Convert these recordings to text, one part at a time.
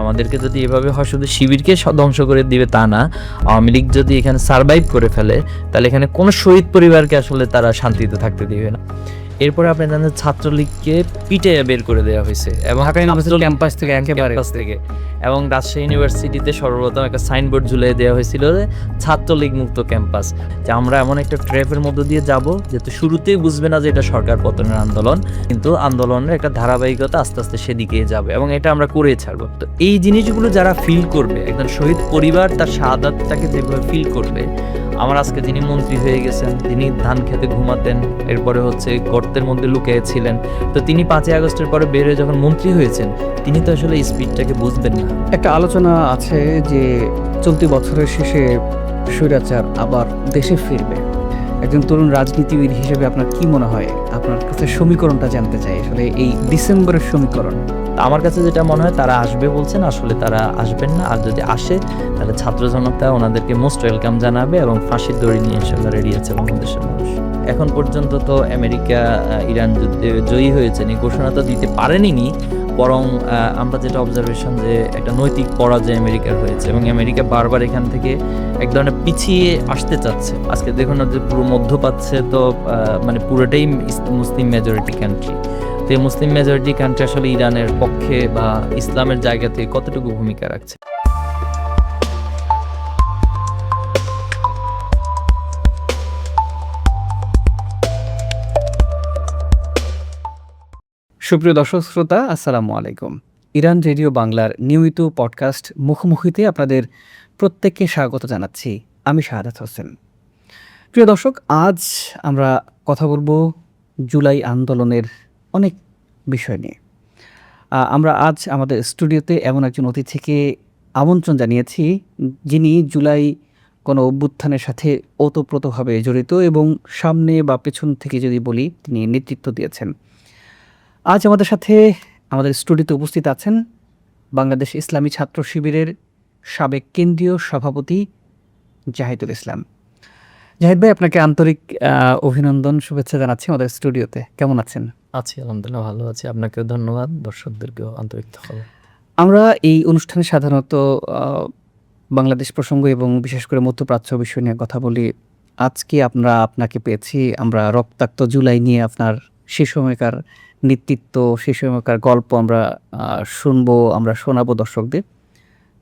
আমাদেরকে যদি এভাবে হয় শুধু শিবিরকে ধ্বংস করে দিবে তা না, আওয়ামী লীগ যদি এখানে সারভাইভ করে ফেলে তাহলে এখানে কোনো শহীদ পরিবারকে আসলে তারা শান্তিতে থাকতে দিবে না। এরপরে আপনি জানেন ছাত্রলীগকে পিটে বের করে দেওয়া হয়েছে এবং ঢাকা ইউনিভার্সিটি ক্যাম্পাস থেকে একেবারে ক্যাম্পাস থেকে, এবং রাজশাহী ইউনিভার্সিটিতে সর্বপ্রথম একটা সাইনবোর্ড ঝুলিয়ে দেওয়া হয়েছিল যে ছাত্রলীগ মুক্ত ক্যাম্পাস। যে আমরা এমন একটা ট্র্যাপের মধ্য দিয়ে যাব যেহেতু শুরুতেই বুঝবে না যে এটা সরকার পতনের আন্দোলন, কিন্তু আন্দোলনের একটা ধারাবাহিকতা আস্তে আস্তে সেদিকেই যাবে এবং এটা আমরা করে ছাড়বো। তো এই জিনিসগুলো যারা ফিল করবে, একজন শহীদ পরিবার তার শাহাদাতটাকে যেভাবে ফিল করবে, আমার আজকে যিনি মন্ত্রী হয়ে গেছেন, তিনি ধান খেতে ঘুমাতেন, এরপরে হচ্ছে গর্তের মধ্যে লুকিয়েছিলেন, তো তিনি 5ই আগস্টের পরে বের হয়ে যখন মন্ত্রী হয়েছেন, তিনি তো আসলে এই স্পিডটাকে বুঝবেন না। একটা আলোচনা আছে যে চলতি বছরের শেষে স্বৈরাচার আবার দেশে ফিরবে। একজন তরুণ রাজনীতিবিদ হিসেবে আপনার কি মনে হয়? আপনার কাছে সমীকরণটা জানতে চাই, আসলে এই ডিসেম্বরের সমীকরণ। আমার কাছে যেটা মনে হয়, তারা আসবে বলছেন, আসলে তারা আসবেন না। আর যদি আসে তাহলে ছাত্র জনতা ওনাদেরকে মোস্ট ওয়েলকাম জানাবে এবং ফাঁসির দড়ি নিয়ে এসে রেডি আছে বাংলাদেশের মানুষ। এখন পর্যন্ত তো আমেরিকা ইরান যুদ্ধে জয়ী হয়েছেন এই ঘোষণা তো দিতে পারেনি, বরং আমরা যেটা অবজারভেশন যে একটা নৈতিক পরাজয় আমেরিকার হয়েছে এবং আমেরিকা বারবার এখান থেকে এক ধরনের পিছিয়ে আসতে চাচ্ছে। আজকে দেখুন না যে পুরো মধ্যপ্রাচ্যে তো মানে পুরোটাই মুসলিম মেজরিটি কান্ট্রি। তো এই মুসলিম মেজরিটি কান্ট্রি আসলে ইরানের পক্ষে বা ইসলামের জায়গা থেকে কতটুকু ভূমিকা রাখছে। সুপ্রিয় দর্শক শ্রোতা, আসসালামু আলাইকুম। ইরান রেডিও বাংলার নিয়মিত পডকাস্ট মুখোমুখিতে আপনাদের প্রত্যেককে স্বাগত জানাচ্ছি। আমি শাহাদাত হোসেন। প্রিয় দর্শক, আজ আমরা কথা বলবো জুলাই আন্দোলনের অনেক বিষয় নিয়ে। আমরা আজ আমাদের স্টুডিওতে এমন একজন অতিথিকে আমন্ত্রণ জানিয়েছি, যিনি জুলাই কোনো অভ্যুত্থানের সাথে ওতপ্রোতভাবে জড়িত এবং সামনে বা পেছন থেকে যদি বলি, তিনি নেতৃত্ব দিয়েছেন। আজ আমাদের সাথে আমাদের স্টুডিওতে উপস্থিত আছেন বাংলাদেশ ইসলামী ছাত্র শিবিরের সাবেক কেন্দ্রীয় সভাপতি জাহিদুল ইসলাম। জাহিদ ভাই, আপনাকে আন্তরিক অভিনন্দন, শুভেচ্ছা জানাচ্ছি আমাদের স্টুডিওতে। কেমন আছেন? আছি, আলহামদুলিল্লাহ ভালো আছি। আপনাকেও ধন্যবাদ, দর্শকদেরকেও আন্তরিক ধন্যবাদ। আমরা এই অনুষ্ঠানে সাধারণত বাংলাদেশ প্রসঙ্গ এবং বিশেষ করে মধ্যপ্রাচ্য বিষয় নিয়ে কথা বলি। আজকে আপনাকে পেয়েছি, আমরা রক্তাক্ত জুলাই নিয়ে আপনার সে সময়কার নেতৃত্ব, সে সময়কার গল্প আমরা শুনবো, আমরা শোনাবো দর্শকদের।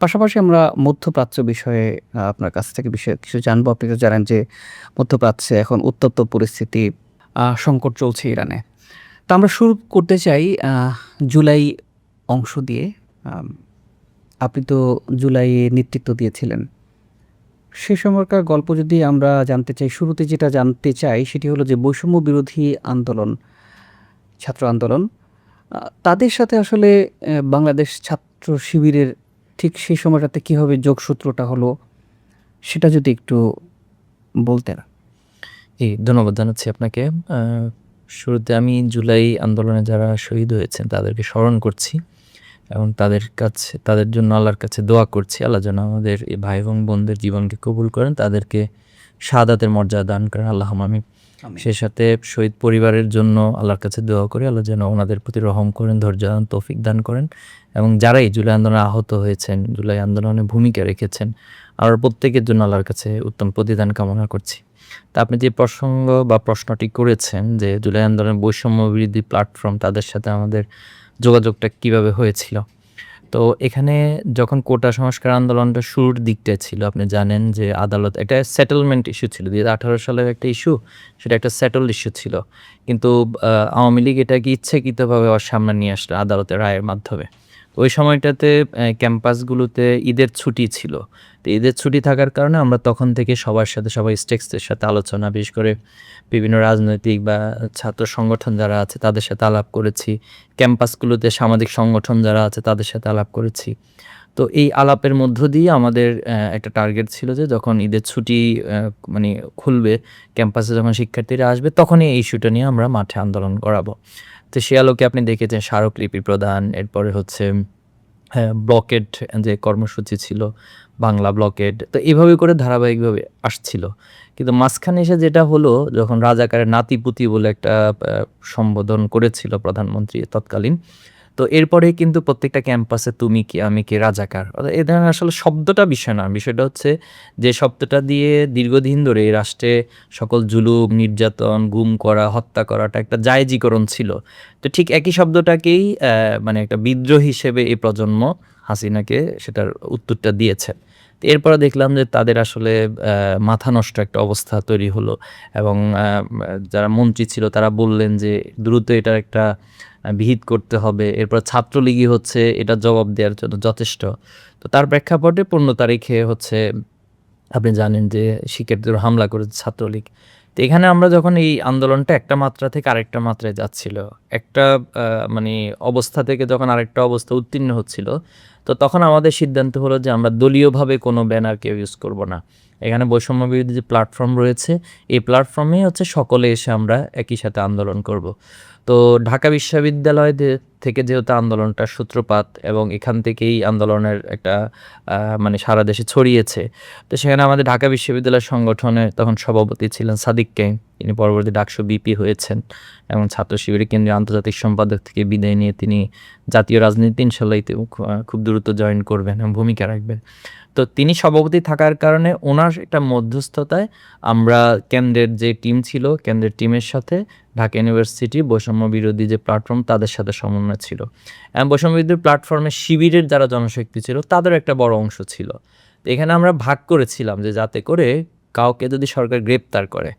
পাশাপাশি আমরা মধ্যপ্রাচ্য বিষয়ে আপনার কাছ থেকে কিছু জানবো। আপনি তো জানেন যে মধ্যপ্রাচ্যে এখন উত্তপ্ত পরিস্থিতি, সংকট চলছে ইরানে। তা আমরা শুরু করতে চাই জুলাই অংশ দিয়ে। আপনি তো জুলাইয়ে নেতৃত্ব দিয়েছিলেন, সে সময়কার গল্প যদি আমরা জানতে চাই, শুরুতে যেটা জানতে চাই সেটি হলো যে বৈষম্য বিরোধী আন্দোলন, ছাত্র আন্দোলন, তাদের সাথে আসলে বাংলাদেশ ছাত্র শিবিরের ঠিক সেই সময়টাতে কীভাবে যোগসূত্রটা হলো, সেটা যদি একটু বলতেন। ধন্যবাদ জানাচ্ছি আপনাকে। শুরুতে আমি জুলাই আন্দোলনে যারা শহীদ হয়েছেন তাদেরকে স্মরণ করছি এবং তাদের জন্য আল্লাহর কাছে দোয়া করছি, আল্লাহ যেন আমাদের এই ভাই এবং বোনদের জীবনকে কবুল করেন, তাদেরকে শাহাদাতের মর্যাদা দান করেন, আল্লাহ আমিন। সেই সাথে শহীদ পরিবারের জন্য আল্লাহর কাছে দোয়া করি, আল্লাহ যেন ওনাদের প্রতি রহম করেন, ধৈর্য দান, তৌফিক দান করেন, এবং যারাই জুলাই আন্দোলনে আহত হয়েছেন, জুলাই আন্দোলনে ভূমিকা রেখেছেন, আর প্রত্যেকের জন্য আল্লাহর কাছে উত্তম প্রতিদান কামনা করছি। তা আপনি যে প্রসঙ্গ বা প্রশ্নটি করেছেন যে জুলাই আন্দোলনের বৈষম্য বিরোধী প্ল্যাটফর্ম, তাদের সাথে আমাদের যোগাযোগটা কিভাবে হয়েছিল। তো এখানে যখন কোটা সংস্কার আন্দোলনটা শুরুর দিকটায় ছিল, আপনি জানেন যে আদালত একটা সেটেলমেন্ট ইস্যু ছিল, 2018 সালের একটা ইস্যু, সেটা একটা সেটেলড ইস্যু ছিল, কিন্তু আওয়ামী লীগ এটাকে ইচ্ছাকৃতভাবে সামনে নিয়ে আসলো আদালতের রায়ের মাধ্যমে। ওই সময়টাতে ক্যাম্পাসগুলোতে ঈদের ছুটি ছিল। তো ঈদের ছুটি থাকার কারণে আমরা তখন থেকে সবার সাথে, সবাই স্টেকসদের সাথে আলোচনা, বিশেষ করে বিভিন্ন রাজনৈতিক বা ছাত্র সংগঠন যারা আছে তাদের সাথে আলাপ করেছি, ক্যাম্পাসগুলোতে সামাজিক সংগঠন যারা আছে তাদের সাথে আলাপ করেছি। তো এই আলাপের মধ্য দিয়ে আমাদের একটা টার্গেট ছিল যে যখন ঈদের ছুটি মানে খুলবে, ক্যাম্পাসে যখন শিক্ষার্থীরা আসবে, তখনই এই ইস্যুটা নিয়ে আমরা মাঠে আন্দোলন করাবো। তো সে আলোকে আপনি দেখেছেন স্মারকলিপি প্রদান, এরপরে হচ্ছে ব্লকেড যে কর্মসূচি ছিল, বাংলা ব্লকেড, তো এইভাবে করে ধারাবাহিকভাবে আসছিল। কিন্তু মাঝখানে এসে যেটা হলো, যখন রাজাকারের নাতিপুতি বলে একটা সম্বোধন করেছিল প্রধানমন্ত্রী তৎকালীন, তো এরপরে কিন্তু প্রত্যেকটা ক্যাম্পাসে তুমি কি আমি কি রাজাকার এ ধরনের আসলে শব্দটা বিষয় না, বিষয়টা হচ্ছে যে শব্দটা দিয়ে দীর্ঘদিন ধরে এই রাষ্ট্রে সকল জুলুম নির্যাতন গুম করা হত্যা করাটা একটা জায়েজীকরণ ছিল। তো ঠিক একই শব্দটাকেই মানে একটা বিদ্রোহ হিসেবে এই প্রজন্ম হাসিনাকে সেটার উত্তরটা দিয়েছে। তো এরপরে দেখলাম যে তাদের আসলে মাথা নষ্ট একটা অবস্থা তৈরি হলো এবং যারা মন্ত্রী ছিল তারা বললেন যে দ্রুত এটার একটা বিহিত করতে হবে। এরপর ছাত্রলীগই হচ্ছে এটা জবাব দেওয়ার জন্য যথেষ্ট। তো তার প্রেক্ষাপটে 15 তারিখে হচ্ছে আপনি জানেন যে শিক্ষার্থীদের হামলা করেছে ছাত্রলীগ। তো এখানে আমরা যখন এই আন্দোলনটা একটা মাত্রা থেকে আরেকটা মাত্রায় যাচ্ছিল, একটা মানে অবস্থা থেকে যখন আরেকটা অবস্থা উত্তীর্ণ হচ্ছিল, তো তখন আমাদের সিদ্ধান্ত হলো যে আমরা দলীয়ভাবে কোনো ব্যানার কেউ ইউজ করব না। এখানে বৈষম্য বিরোধী যে প্ল্যাটফর্ম রয়েছে এই প্ল্যাটফর্মেই হচ্ছে সকলে এসে আমরা একই সাথে আন্দোলন করব। তো ঢাকা বিশ্ববিদ্যালয় থেকে যেহেতু আন্দোলনটার সূত্রপাত এবং এখান থেকেই আন্দোলনের একটা মানে সারা দেশে ছড়িয়েছে, তো সেখানে আমাদের ঢাকা বিশ্ববিদ্যালয় সংগঠনের তখন সভাপতি ছিলেন সাদিক কাইম, তিনি পরবর্তী ডাকসু বিপি হয়েছেন এবং ছাত্র শিবিরের কেন্দ্রীয় আন্তর্জাতিক সম্পাদক থেকে বিদায় নিয়ে তিনি জাতীয় রাজনীতি ইনশাল্লাহ খুব দ্রুত জয়েন করবেন এবং ভূমিকা রাখবেন। তো তিনি সভাপতি থাকার কারণে ওনার একটা মধ্যস্থতায় আমরা কেন্দ্রের যে টিম ছিল কেন্দ্রের টিমের সাথে ঢাকা ইউনিভার্সিটি বৈষম্য বিরোধী যে প্ল্যাটফর্ম তাদের সাথে সমন্বয় ছিল এবং বৈষম্য বিরোধী প্ল্যাটফর্মে শিবিরের যারা জনশক্তি ছিল তাদের একটা বড় অংশ ছিল। তো এখানে আমরা ভাগ করেছিলাম যে যাতে করে কাউকে যদি সরকার গ্রেপ্তার করে,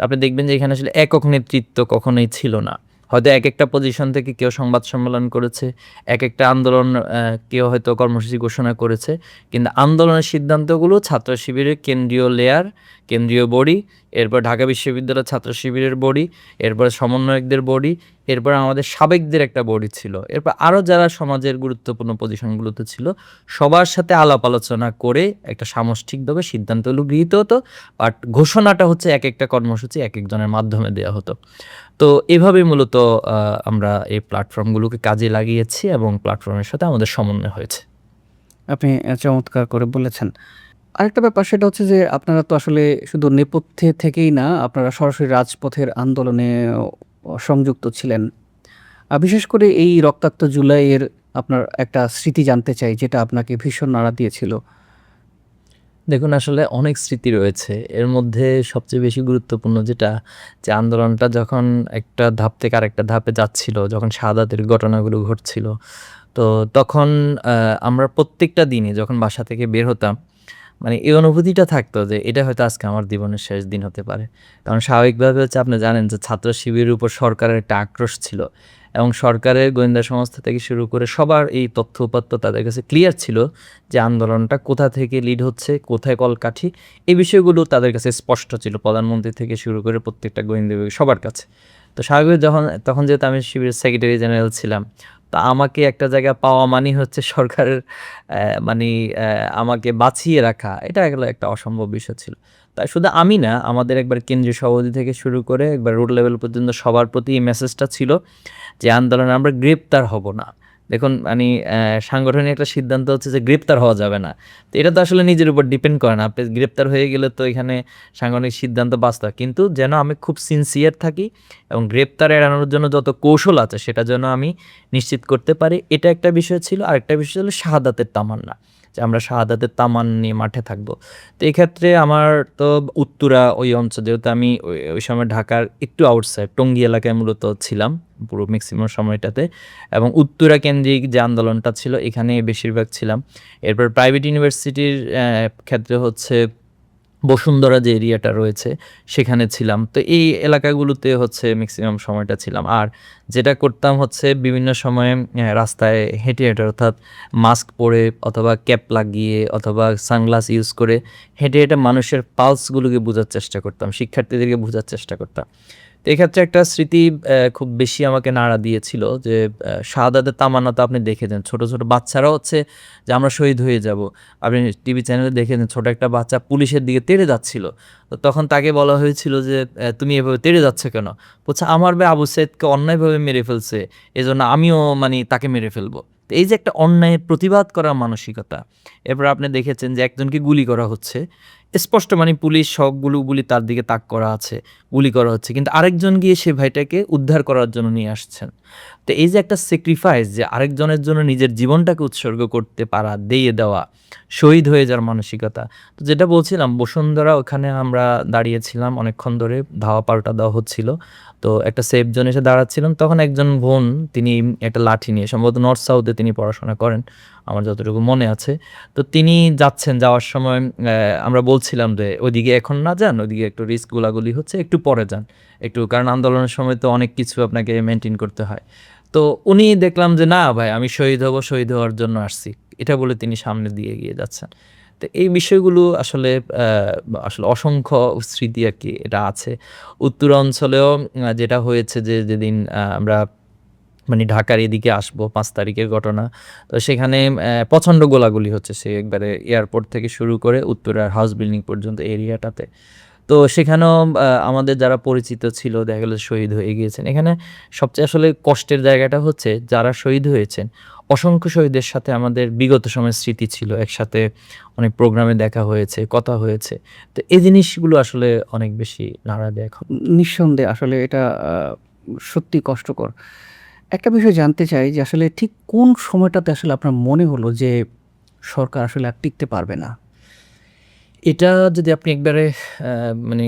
আপনি দেখবেন যে এখানে আসলে একক নেতৃত্ব কখনোই ছিল না। হয়তো এক একটা পজিশন থেকে কেউ সংবাদ সম্মেলন করেছে, এক একটা আন্দোলন কেউ হয়তো কর্মসূচি ঘোষণা করেছে, কিন্তু আন্দোলনের সিদ্ধান্তগুলো ছাত্র শিবিরের কেন্দ্রীয় লেয়ার কেন্দ্রীয় বডি, এরপর ঢাকা বিশ্ববিদ্যালয়ের ছাত্র শিবিরের বডি, এরপর সমন্বয়কদের বডি, এরপর আমাদের সাবেকদের একটা বডি ছিল, এরপর আরও যারা সমাজের গুরুত্বপূর্ণ পজিশনগুলোতে ছিল সবার সাথে আলাপ আলোচনা করে একটা সামষ্টিকভাবে সিদ্ধান্তগুলো গৃহীত হতো। বাট ঘোষণাটা হচ্ছে এক একটা কর্মসূচি এক একজনের মাধ্যমে দেওয়া হতো। তো এভাবেই মূলত আমরা এই প্ল্যাটফর্মগুলোকে কাজে লাগিয়েছি এবং প্ল্যাটফর্মের সাথে আমাদের সমন্বয় হয়েছে। আপনি চমৎকার করে বলেছেন। আরেকটা ব্যাপার সেটা হচ্ছে যে আপনারা তো আসলে শুধু নেপথ্যে থেকেই না, আপনারা সরাসরি রাজপথের আন্দোলনে সংযুক্ত ছিলেন। বিশেষ করে এই রক্তাক্ত জুলাইয়ের আপনার একটা স্মৃতি জানতে চাই যেটা আপনাকে ভীষণ নাড়া দিয়েছিল। দেখুন আসলে অনেক স্মৃতি রয়েছে। এর মধ্যে সবচেয়ে বেশি গুরুত্বপূর্ণ যেটা, যে আন্দোলনটা যখন একটা ধাপ থেকে আরেকটা ধাপে যাচ্ছিল, যখন শাহাদাতের ঘটনাগুলো ঘটছিল, তো তখন আমরা প্রত্যেকটা দিনই যখন বাসা থেকে বের হতাম, মানে এই অনুভূতিটা থাকতো যে এটা হয়তো আজকে আমার জীবনের শেষ দিন হতে পারে। কারণ স্বাভাবিকভাবে হচ্ছে আপনি জানেন যে ছাত্র শিবিরের উপর সরকারের একটা আক্রোশ ছিল এবং সরকারের গোয়েন্দা সংস্থা থেকে শুরু করে সবার এই তথ্য উপাত্ত তাদের কাছে ক্লিয়ার ছিল যে আন্দোলনটা কোথা থেকে লিড হচ্ছে, কোথায় কলকাঠি, এই বিষয়গুলো তাদের কাছে স্পষ্ট ছিল, প্রধানমন্ত্রী থেকে শুরু করে প্রত্যেকটা গোয়েন্দা বিভাগ সবার কাছে। তো স্বাভাবিক তখন যেহেতু আমি শিবিরের সেক্রেটারি জেনারেল ছিলাম, তা আমাকে একটা জায়গা পাওয়া মানেই হচ্ছে সরকারের মানে আমাকে বাঁচিয়ে রাখা, এটা একটা অসম্ভব বিষয় ছিল। তাই শুধু আমি না, আমাদের একবার কেন্দ্রীয় সভাপতি থেকে শুরু করে একবার রোড লেভেল পর্যন্ত সবার প্রতি এই মেসেজটা ছিল যে আন্দোলনে আমরা গ্রেপ্তার হব না। দেখুন মানে সাংগঠনিক একটা সিদ্ধান্ত হচ্ছে যে গ্রেপ্তার হওয়া যাবে না। তো এটা তো আসলে নিজের উপর ডিপেন্ড করে না, আপনি গ্রেপ্তার হয়ে গেলে তো এখানে সাংগঠনিক সিদ্ধান্ত বাস্তব, কিন্তু যেন আমি খুব সিনসিয়ার থাকি এবং গ্রেপ্তার এড়ানোর জন্য যত কৌশল আছে সেটা যেন আমি নিশ্চিত করতে পারি, এটা একটা বিষয় ছিল। আরেকটা বিষয় হলো শাহাদাতের তামান্না, যে আমরা শাহাদাতের তামান নিয়ে মাঠে থাকবো। তো এক্ষেত্রে আমার তো উত্তরা ওই অঞ্চল, যেহেতু আমি ওই সময় ঢাকার একটু আউটসাইড টঙ্গী এলাকায় মূলত ছিলাম পুরো ম্যাক্সিমাম সময়টাতে, এবং উত্তরা কেন্দ্রিক যে আন্দোলনটা ছিল এখানে বেশিরভাগ ছিলাম। এরপর প্রাইভেট ইউনিভার্সিটির ক্ষেত্রে হচ্ছে বসুন্ধরা যে এরিয়াটা রয়েছে সেখানে ছিলাম। তো এই এলাকাগুলোতে হচ্ছে ম্যাক্সিমাম সময়টা ছিলাম। আর যেটা করতাম হচ্ছে বিভিন্ন সময়ে রাস্তায় হেঁটে হেঁটে, অর্থাৎ মাস্ক পরে অথবা ক্যাপ লাগিয়ে অথবা সানগ্লাস ইউজ করে হেঁটে হেঁটে মানুষের পালসগুলোকে বোঝার চেষ্টা করতাম, শিক্ষার্থীদেরকে বোঝার চেষ্টা করতাম। তো এক্ষেত্রে একটা স্মৃতি খুব বেশি আমাকে নাড়া দিয়েছিল যে শাহাদাতের তামান্না তো আপনি দেখেছেন, ছোট ছোট বাচ্চারাও হচ্ছে যে আমরা শহীদ হয়ে যাব। আপনি টিভি চ্যানেলে দেখেছেন ছোট একটা বাচ্চা পুলিশের দিকে তেড়ে যাচ্ছিল, তো তখন তাকে বলা হয়েছিল যে তুমি এভাবে তেড়ে যাচ্ছ কেন? বলছে আমার ভাই আবু সাইদকে অন্যায়ভাবে মেরে ফেলছে, এজন্য আমিও মানে তাকে মেরে ফেলবো। তো এই যে একটা অন্যায়ের প্রতিবাদ করার মানসিকতা। এরপর আপনি দেখেছেন যে একজনকে গুলি করা হচ্ছে, স্পষ্ট মানে পুলিশ সবগুলো গুলি তার দিকে তাক করা আছে, গুলি করা হচ্ছে। কিন্তু আরেকজন গিয়ে সে ভাইটাকে উদ্ধার করার জন্য নিয়ে আসছেন। তো এই যে একটা স্যাক্রিফাইস যে আরেকজনের জন্য নিজের জীবনটাকে উৎসর্গ করতে পারা, দিয়ে দেওয়া, শহীদ হয়ে যাওয়ার মানসিকতা। তো যেটা বলছিলাম বসুন্ধরা ওখানে আমরা দাঁড়িয়েছিলাম অনেকক্ষণ ধরে, ধাওয়া পাল্টা দেওয়া হচ্ছিল। তো একটা সেফ জোন এসে দাঁড়াচ্ছিলাম, তখন একজন বোন তিনি একটা লাঠি নিয়ে, সম্ভবত নর্থ সাউথে তিনি পড়াশোনা করেন আমার যতটুকু মনে আছে। তো তিনি যাচ্ছেন, যাওয়ার সময় আমরা বলছিলাম যে ওইদিকে এখন না যান, ওইদিকে একটু রিস্ক গোলাগুলি হচ্ছে, একটু পরে যান একটু, কারণ আন্দোলনের সময় তো অনেক কিছু আপনাকে মেনটেন করতে হয়। তো উনি দেখলাম যে না ভাই আমি শহীদ হব, শহীদ হওয়ার জন্য আসছি, এটা বলে তিনি সামনে দিয়ে এগিয়ে যাচ্ছেন। তো এই বিষয়গুলো আসলে আসলে অসংখ্য স্মৃতি আর কি এটা আছে। উত্তরাঞ্চলেও যেটা হয়েছে যে যেদিন আমরা মানে ঢাকার এদিকে আসবো ৫ তারিখের ঘটনা। তো সেখানে প্রচণ্ড গোলাগুলি হচ্ছে, সে একবারে এয়ারপোর্ট থেকে শুরু করে উত্তরার হাউস বিল্ডিং পর্যন্ত এরিয়াটাতে। তো সেখানেও আমাদের যারা পরিচিত ছিল দেখা গেল শহীদ হয়ে গিয়েছেন। এখানে সবচেয়ে আসলে কষ্টের জায়গাটা হচ্ছে যারা শহীদ হয়েছেন, অসংখ্য শহীদের সাথে আমাদের বিগত সময়ের স্মৃতি ছিল। একসাথে অনেক প্রোগ্রামে দেখা হয়েছে, কথা হয়েছে। তো এই জিনিসগুলো আসলে অনেক বেশি নাড়া দেয় এখন। নিঃসন্দেহে আসলে এটা সত্যি কষ্টকর। একটা বিষয় জানতে চাই যে আসলে ঠিক কোন সময়টাতে আসলে আপনার মনে হলো যে সরকার আসলে আর টিকতে পারবে না? এটা যদি আপনি একবারে মানে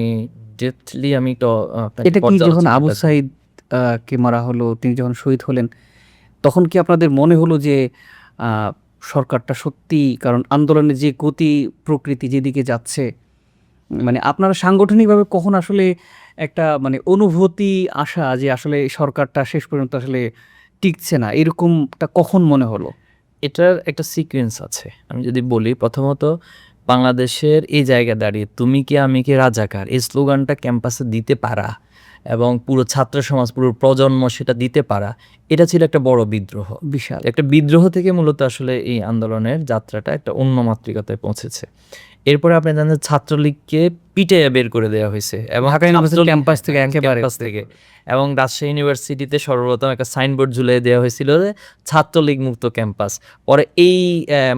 ডেপথলি আমি তো আপনাকে এটা কি যখন আবু পর্যালোচনাটা সাইদ কে মারা হলো, তিনি যখন শহীদ হলেন, তখন কি আপনাদের মনে হলো যে আ সরকারটা সত্যিই, কারণ আন্দোলনের যে গতি প্রকৃতি যেদিকে যাচ্ছে, মানে আপনারা সাংগঠনিকভাবে কখন আসলে একটা মানে অনুভূতি আসা যে আসলে এই সরকারটা শেষ পর্যন্ত আসলে টিকছে না, এরকমটা কখন মনে হলো? এটার একটা সিকোয়েন্স আছে। আমি যদি বলি প্রথমত বাংলাদেশের এই জায়গায় দাঁড়িয়ে তুমি কি আমি কি রাজাকার এই স্লোগানটা ক্যাম্পাসে দিতে পারা এবং পুরো ছাত্র সমাজ পুরো প্রজন্ম সেটা দিতে পারা, এটা ছিল একটা বড় বিদ্রোহ। বিশাল। একটা বিদ্রোহ থেকে মূলত আসলে এই আন্দোলনের যাত্রাটা একটা অন্য মাত্রিকতায় পৌঁছেছে। এরপরে আপনি জানেন ছাত্রলীগকে পিটাইয়া বের করে দেওয়া হয়েছে এবং ঢাকা ইউনিভার্সিটির ক্যাম্পাস থেকে একেবারে। ক্যাম্পাস থেকে, এবং রাজশাহী ইউনিভার্সিটিতে সর্বপ্রথম একটা সাইনবোর্ড ঝুলিয়ে দেওয়া হয়েছিল যে ছাত্রলীগ মুক্ত ক্যাম্পাস। পরে এই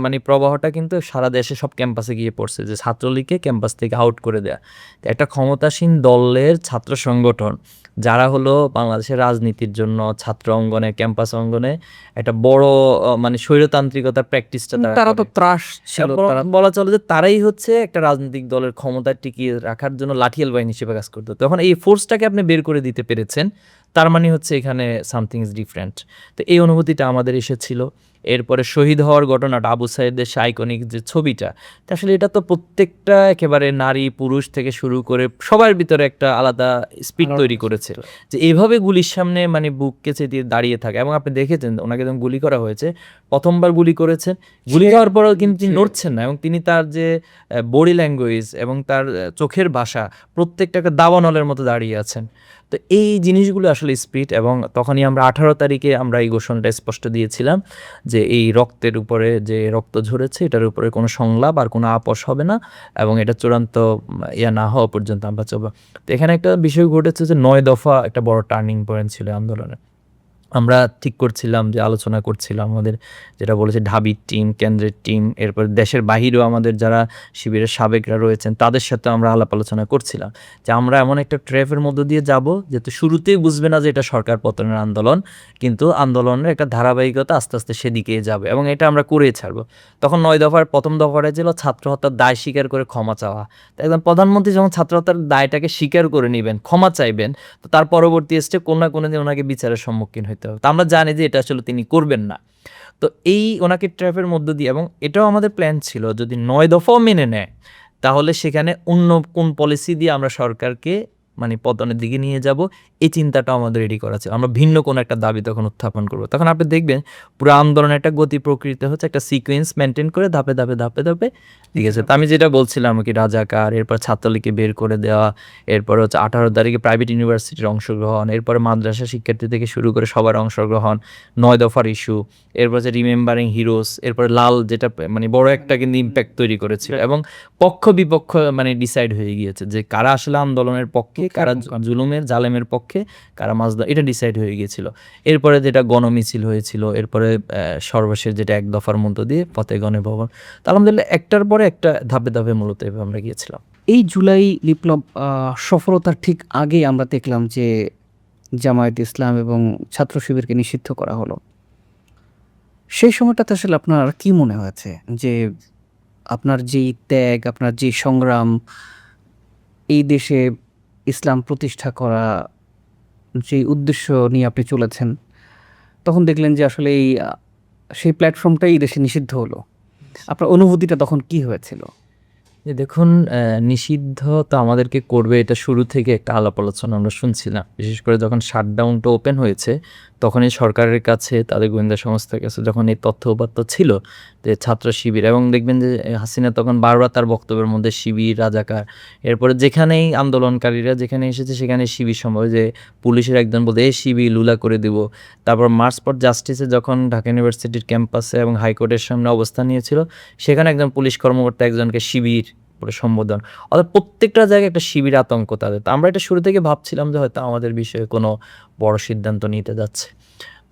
মানে প্রবাহটা কিন্তু সারা দেশে সব ক্যাম্পাসে গিয়ে পড়ছে যে ছাত্রলীগকে ক্যাম্পাস থেকে আউট করে দেয়া। তো একটা ক্ষমতাসীন দলের ছাত্র সংগঠন যারা হলো বাংলাদেশের রাজনীতির জন্য ছাত্র অঙ্গনে ক্যাম্পাস অঙ্গনে একটা বড় মানে স্বৈরতান্ত্রিকতার প্র্যাকটিসটা তারা তো ত্রাস ছিল। এবং তারা বলা চলে যে তারাই হচ্ছে একটা রাজনৈতিক দলের ক্ষমতা টিকিয়ে রাখার জন্য লাঠিয়াল বাহিনী হিসেবে কাজ করতো। তখন এই ফোর্সটাকে আপনি বের করে দিতে পেরেছেন, তার মানে হচ্ছে এখানে সামথিং ইজ ডিফারেন্ট। তো এই অনুভূতিটা আমাদের এসেছিল। এরপরে শহীদ হওয়ার ঘটনাটা, আবু সাইদের সে আইকনিক যে ছবিটা, তা আসলে এটা তো প্রত্যেকটা একেবারে নারী পুরুষ থেকে শুরু করে সবার ভিতরে একটা আলাদা স্পিড তৈরি করেছে যে এইভাবে গুলির সামনে মানে বুক কেচে দিয়ে দাঁড়িয়ে থাকে। এবং আপনি দেখেছেন ওনাকে যখন গুলি করা হয়েছে, প্রথমবার গুলি করেছেন, গুলি খাওয়ার পরেও কিন্তু তিনি নড়ছেন না, এবং তিনি তার যে বডি ল্যাঙ্গুয়েজ এবং তার চোখের ভাষা প্রত্যেকটাকে দাবানলের মতো দাঁড়িয়ে আছেন। তো এই জিনিসগুলো আসলে স্পিরিট। এবং তখনই আমরা 18 তারিখে আমরা এই ঘোষণাটা স্পষ্ট দিয়েছিলাম যে এই রক্তের উপরে যে রক্ত ঝরেছে এটার উপরে কোনো সংলাপ আর কোনো আপোষ হবে না, এবং এটা চূড়ান্ত ইয়া না হওয়া পর্যন্ত আমরা চলবো। তো এখানে একটা বিষয় ঘটেছে যে 9 দফা একটা বড় টার্নিং পয়েন্ট ছিল আন্দোলনে। আমরা ঠিক করছিলাম যে আলোচনা করছিলাম আমাদের যেটা বলেছে ঢাবির টিম, কেন্দ্রের টিম, এরপর দেশের বাহিরেও আমাদের যারা শিবিরের সাবেকরা রয়েছেন তাদের সাথে আমরা আলাপ আলোচনা করছিলাম যে আমরা এমন একটা ট্র্যাপের মধ্য দিয়ে যাব যেহেতু শুরুতেই বুঝবে না যে এটা সরকার পতনের আন্দোলন, কিন্তু আন্দোলনের একটা ধারাবাহিকতা আস্তে আস্তে সেদিকেই যাবে এবং এটা আমরা করেই ছাড়বো। তখন 9 দফার প্রথম দফাটা ছিল ছাত্র হত্যার দায় স্বীকার করে ক্ষমা চাওয়া। তো একদম প্রধানমন্ত্রী যখন ছাত্র হত্যার দায়টাকে স্বীকার করে নেবেন, ক্ষমা চাইবেন, তো তার পরবর্তী স্টেপ কোনো না কোনো দিন ওনাকে বিচারের সম্মুখীন হইতে হবে। তো আমরা জানি যে এটা আসলে তিনি করবেন না। তো এই ওনাকে ট্র্যাপের মধ্য দিয়ে, এবং এটাও আমাদের প্ল্যান ছিল যদি 9 দফাও মেনে নেয় তাহলে সেখানে অন্য কোন পলিসি দিয়ে আমরা সরকারকে মানে পতনের দিকে নিয়ে যাব, এই চিন্তাটাও আমাদের রেডি করা ছিল। আমরা ভিন্ন কোনো একটা দাবি তখন উত্থাপন করবো। তখন আপনি দেখবেন পুরো আন্দোলনের একটা গতি প্রকৃতি হচ্ছে একটা সিকোয়েন্স মেনটেন করে ধাপে ধাপে ধাপে ধাপে ঠিক আছে। তো আমি যেটা বলছিলাম কি রাজাকার, এরপর ছাত্রলীগকে বের করে দেওয়া, এরপর হচ্ছে 18 তারিখে প্রাইভেট ইউনিভার্সিটির অংশগ্রহণ, এরপরে মাদ্রাসা শিক্ষার্থী থেকে শুরু করে সবার অংশগ্রহণ, 9 দফার ইস্যু, এরপর হচ্ছে রিমেম্বারিং হিরোস, এরপর লাল যেটা মানে বড় একটা কিন্তু ইম্প্যাক্ট তৈরি করেছিল, এবং পক্ষ বিপক্ষ মানে ডিসাইড হয়ে গিয়েছে যে কারা আসলে আন্দোলনের পক্ষে কারা জুলুমের জালেমের পক্ষে, কারা মাজলুম, এটা ডিসাইড হয়ে গিয়েছিল। এরপরে যেটা গণমিছিল হয়েছিল, এরপরে সর্বশেষ যেটা এক দফার মধ্য দিয়ে ফতে গণে ভবন। তো আলহামদুলিল্লাহ একটার পরে একটা ধাপে ধাপে মূলত এভাবে আমরা গিয়েছিলাম। এই জুলাই বিপ্লব সফলতার ঠিক আগে আমরা দেখলাম যে জামায়াত ইসলাম এবং ছাত্র শিবিরকে নিষিদ্ধ করা হলো। সেই সময়টাতে আসলে আপনার কি মনে হয়েছে যে আপনার যেই ত্যাগ, আপনার যে সংগ্রাম, এই দেশে ইসলাম প্রতিষ্ঠা করা যে উদ্দেশ্য নিয়ে আপনি চলেছেন, তখন দেখলেন যে আসলে সেই প্ল্যাটফর্মটাই এই দেশে নিষিদ্ধ হলো। আপনার অনুভূতিটা তখন কি হয়েছিল? যে দেখুন, নিষিদ্ধ তো আমাদেরকে করবে, এটা শুরু থেকে একটা আলাপ আলোচনা আমরা শুনছিলাম। বিশেষ করে যখন শাটডাউনটা ওপেন হয়েছে, তখনই সরকারের কাছে, তাদের গোয়েন্দা সংস্থার কাছে যখন এই তথ্য উপাত্ত ছিল যে ছাত্র শিবির, এবং দেখবেন যে হাসিনা তখন বারবার তার বক্তব্যের মধ্যে শিবির, রাজাকার, এরপরে যেখানেই আন্দোলনকারীরা যেখানে এসেছে সেখানে শিবির সম্ভব, যে পুলিশের একজন বলতে এই শিবির লুলা করে দিব। তারপর মার্চ ফর জাস্টিসে যখন ঢাকা ইউনিভার্সিটির ক্যাম্পাসে এবং হাইকোর্টের সামনে অবস্থান নিয়েছিল, সেখানে একজন পুলিশ কর্মকর্তা একজনকে শিবির বলে সম্বোধন, অর্থাৎ প্রত্যেকটা জায়গায় একটা শিবির আতঙ্ক তাদের। তো আমরা এটা শুরু থেকে ভাবছিলাম যে হয়তো আমাদের বিষয়ে কোনো বড় সিদ্ধান্ত নিতে যাচ্ছে।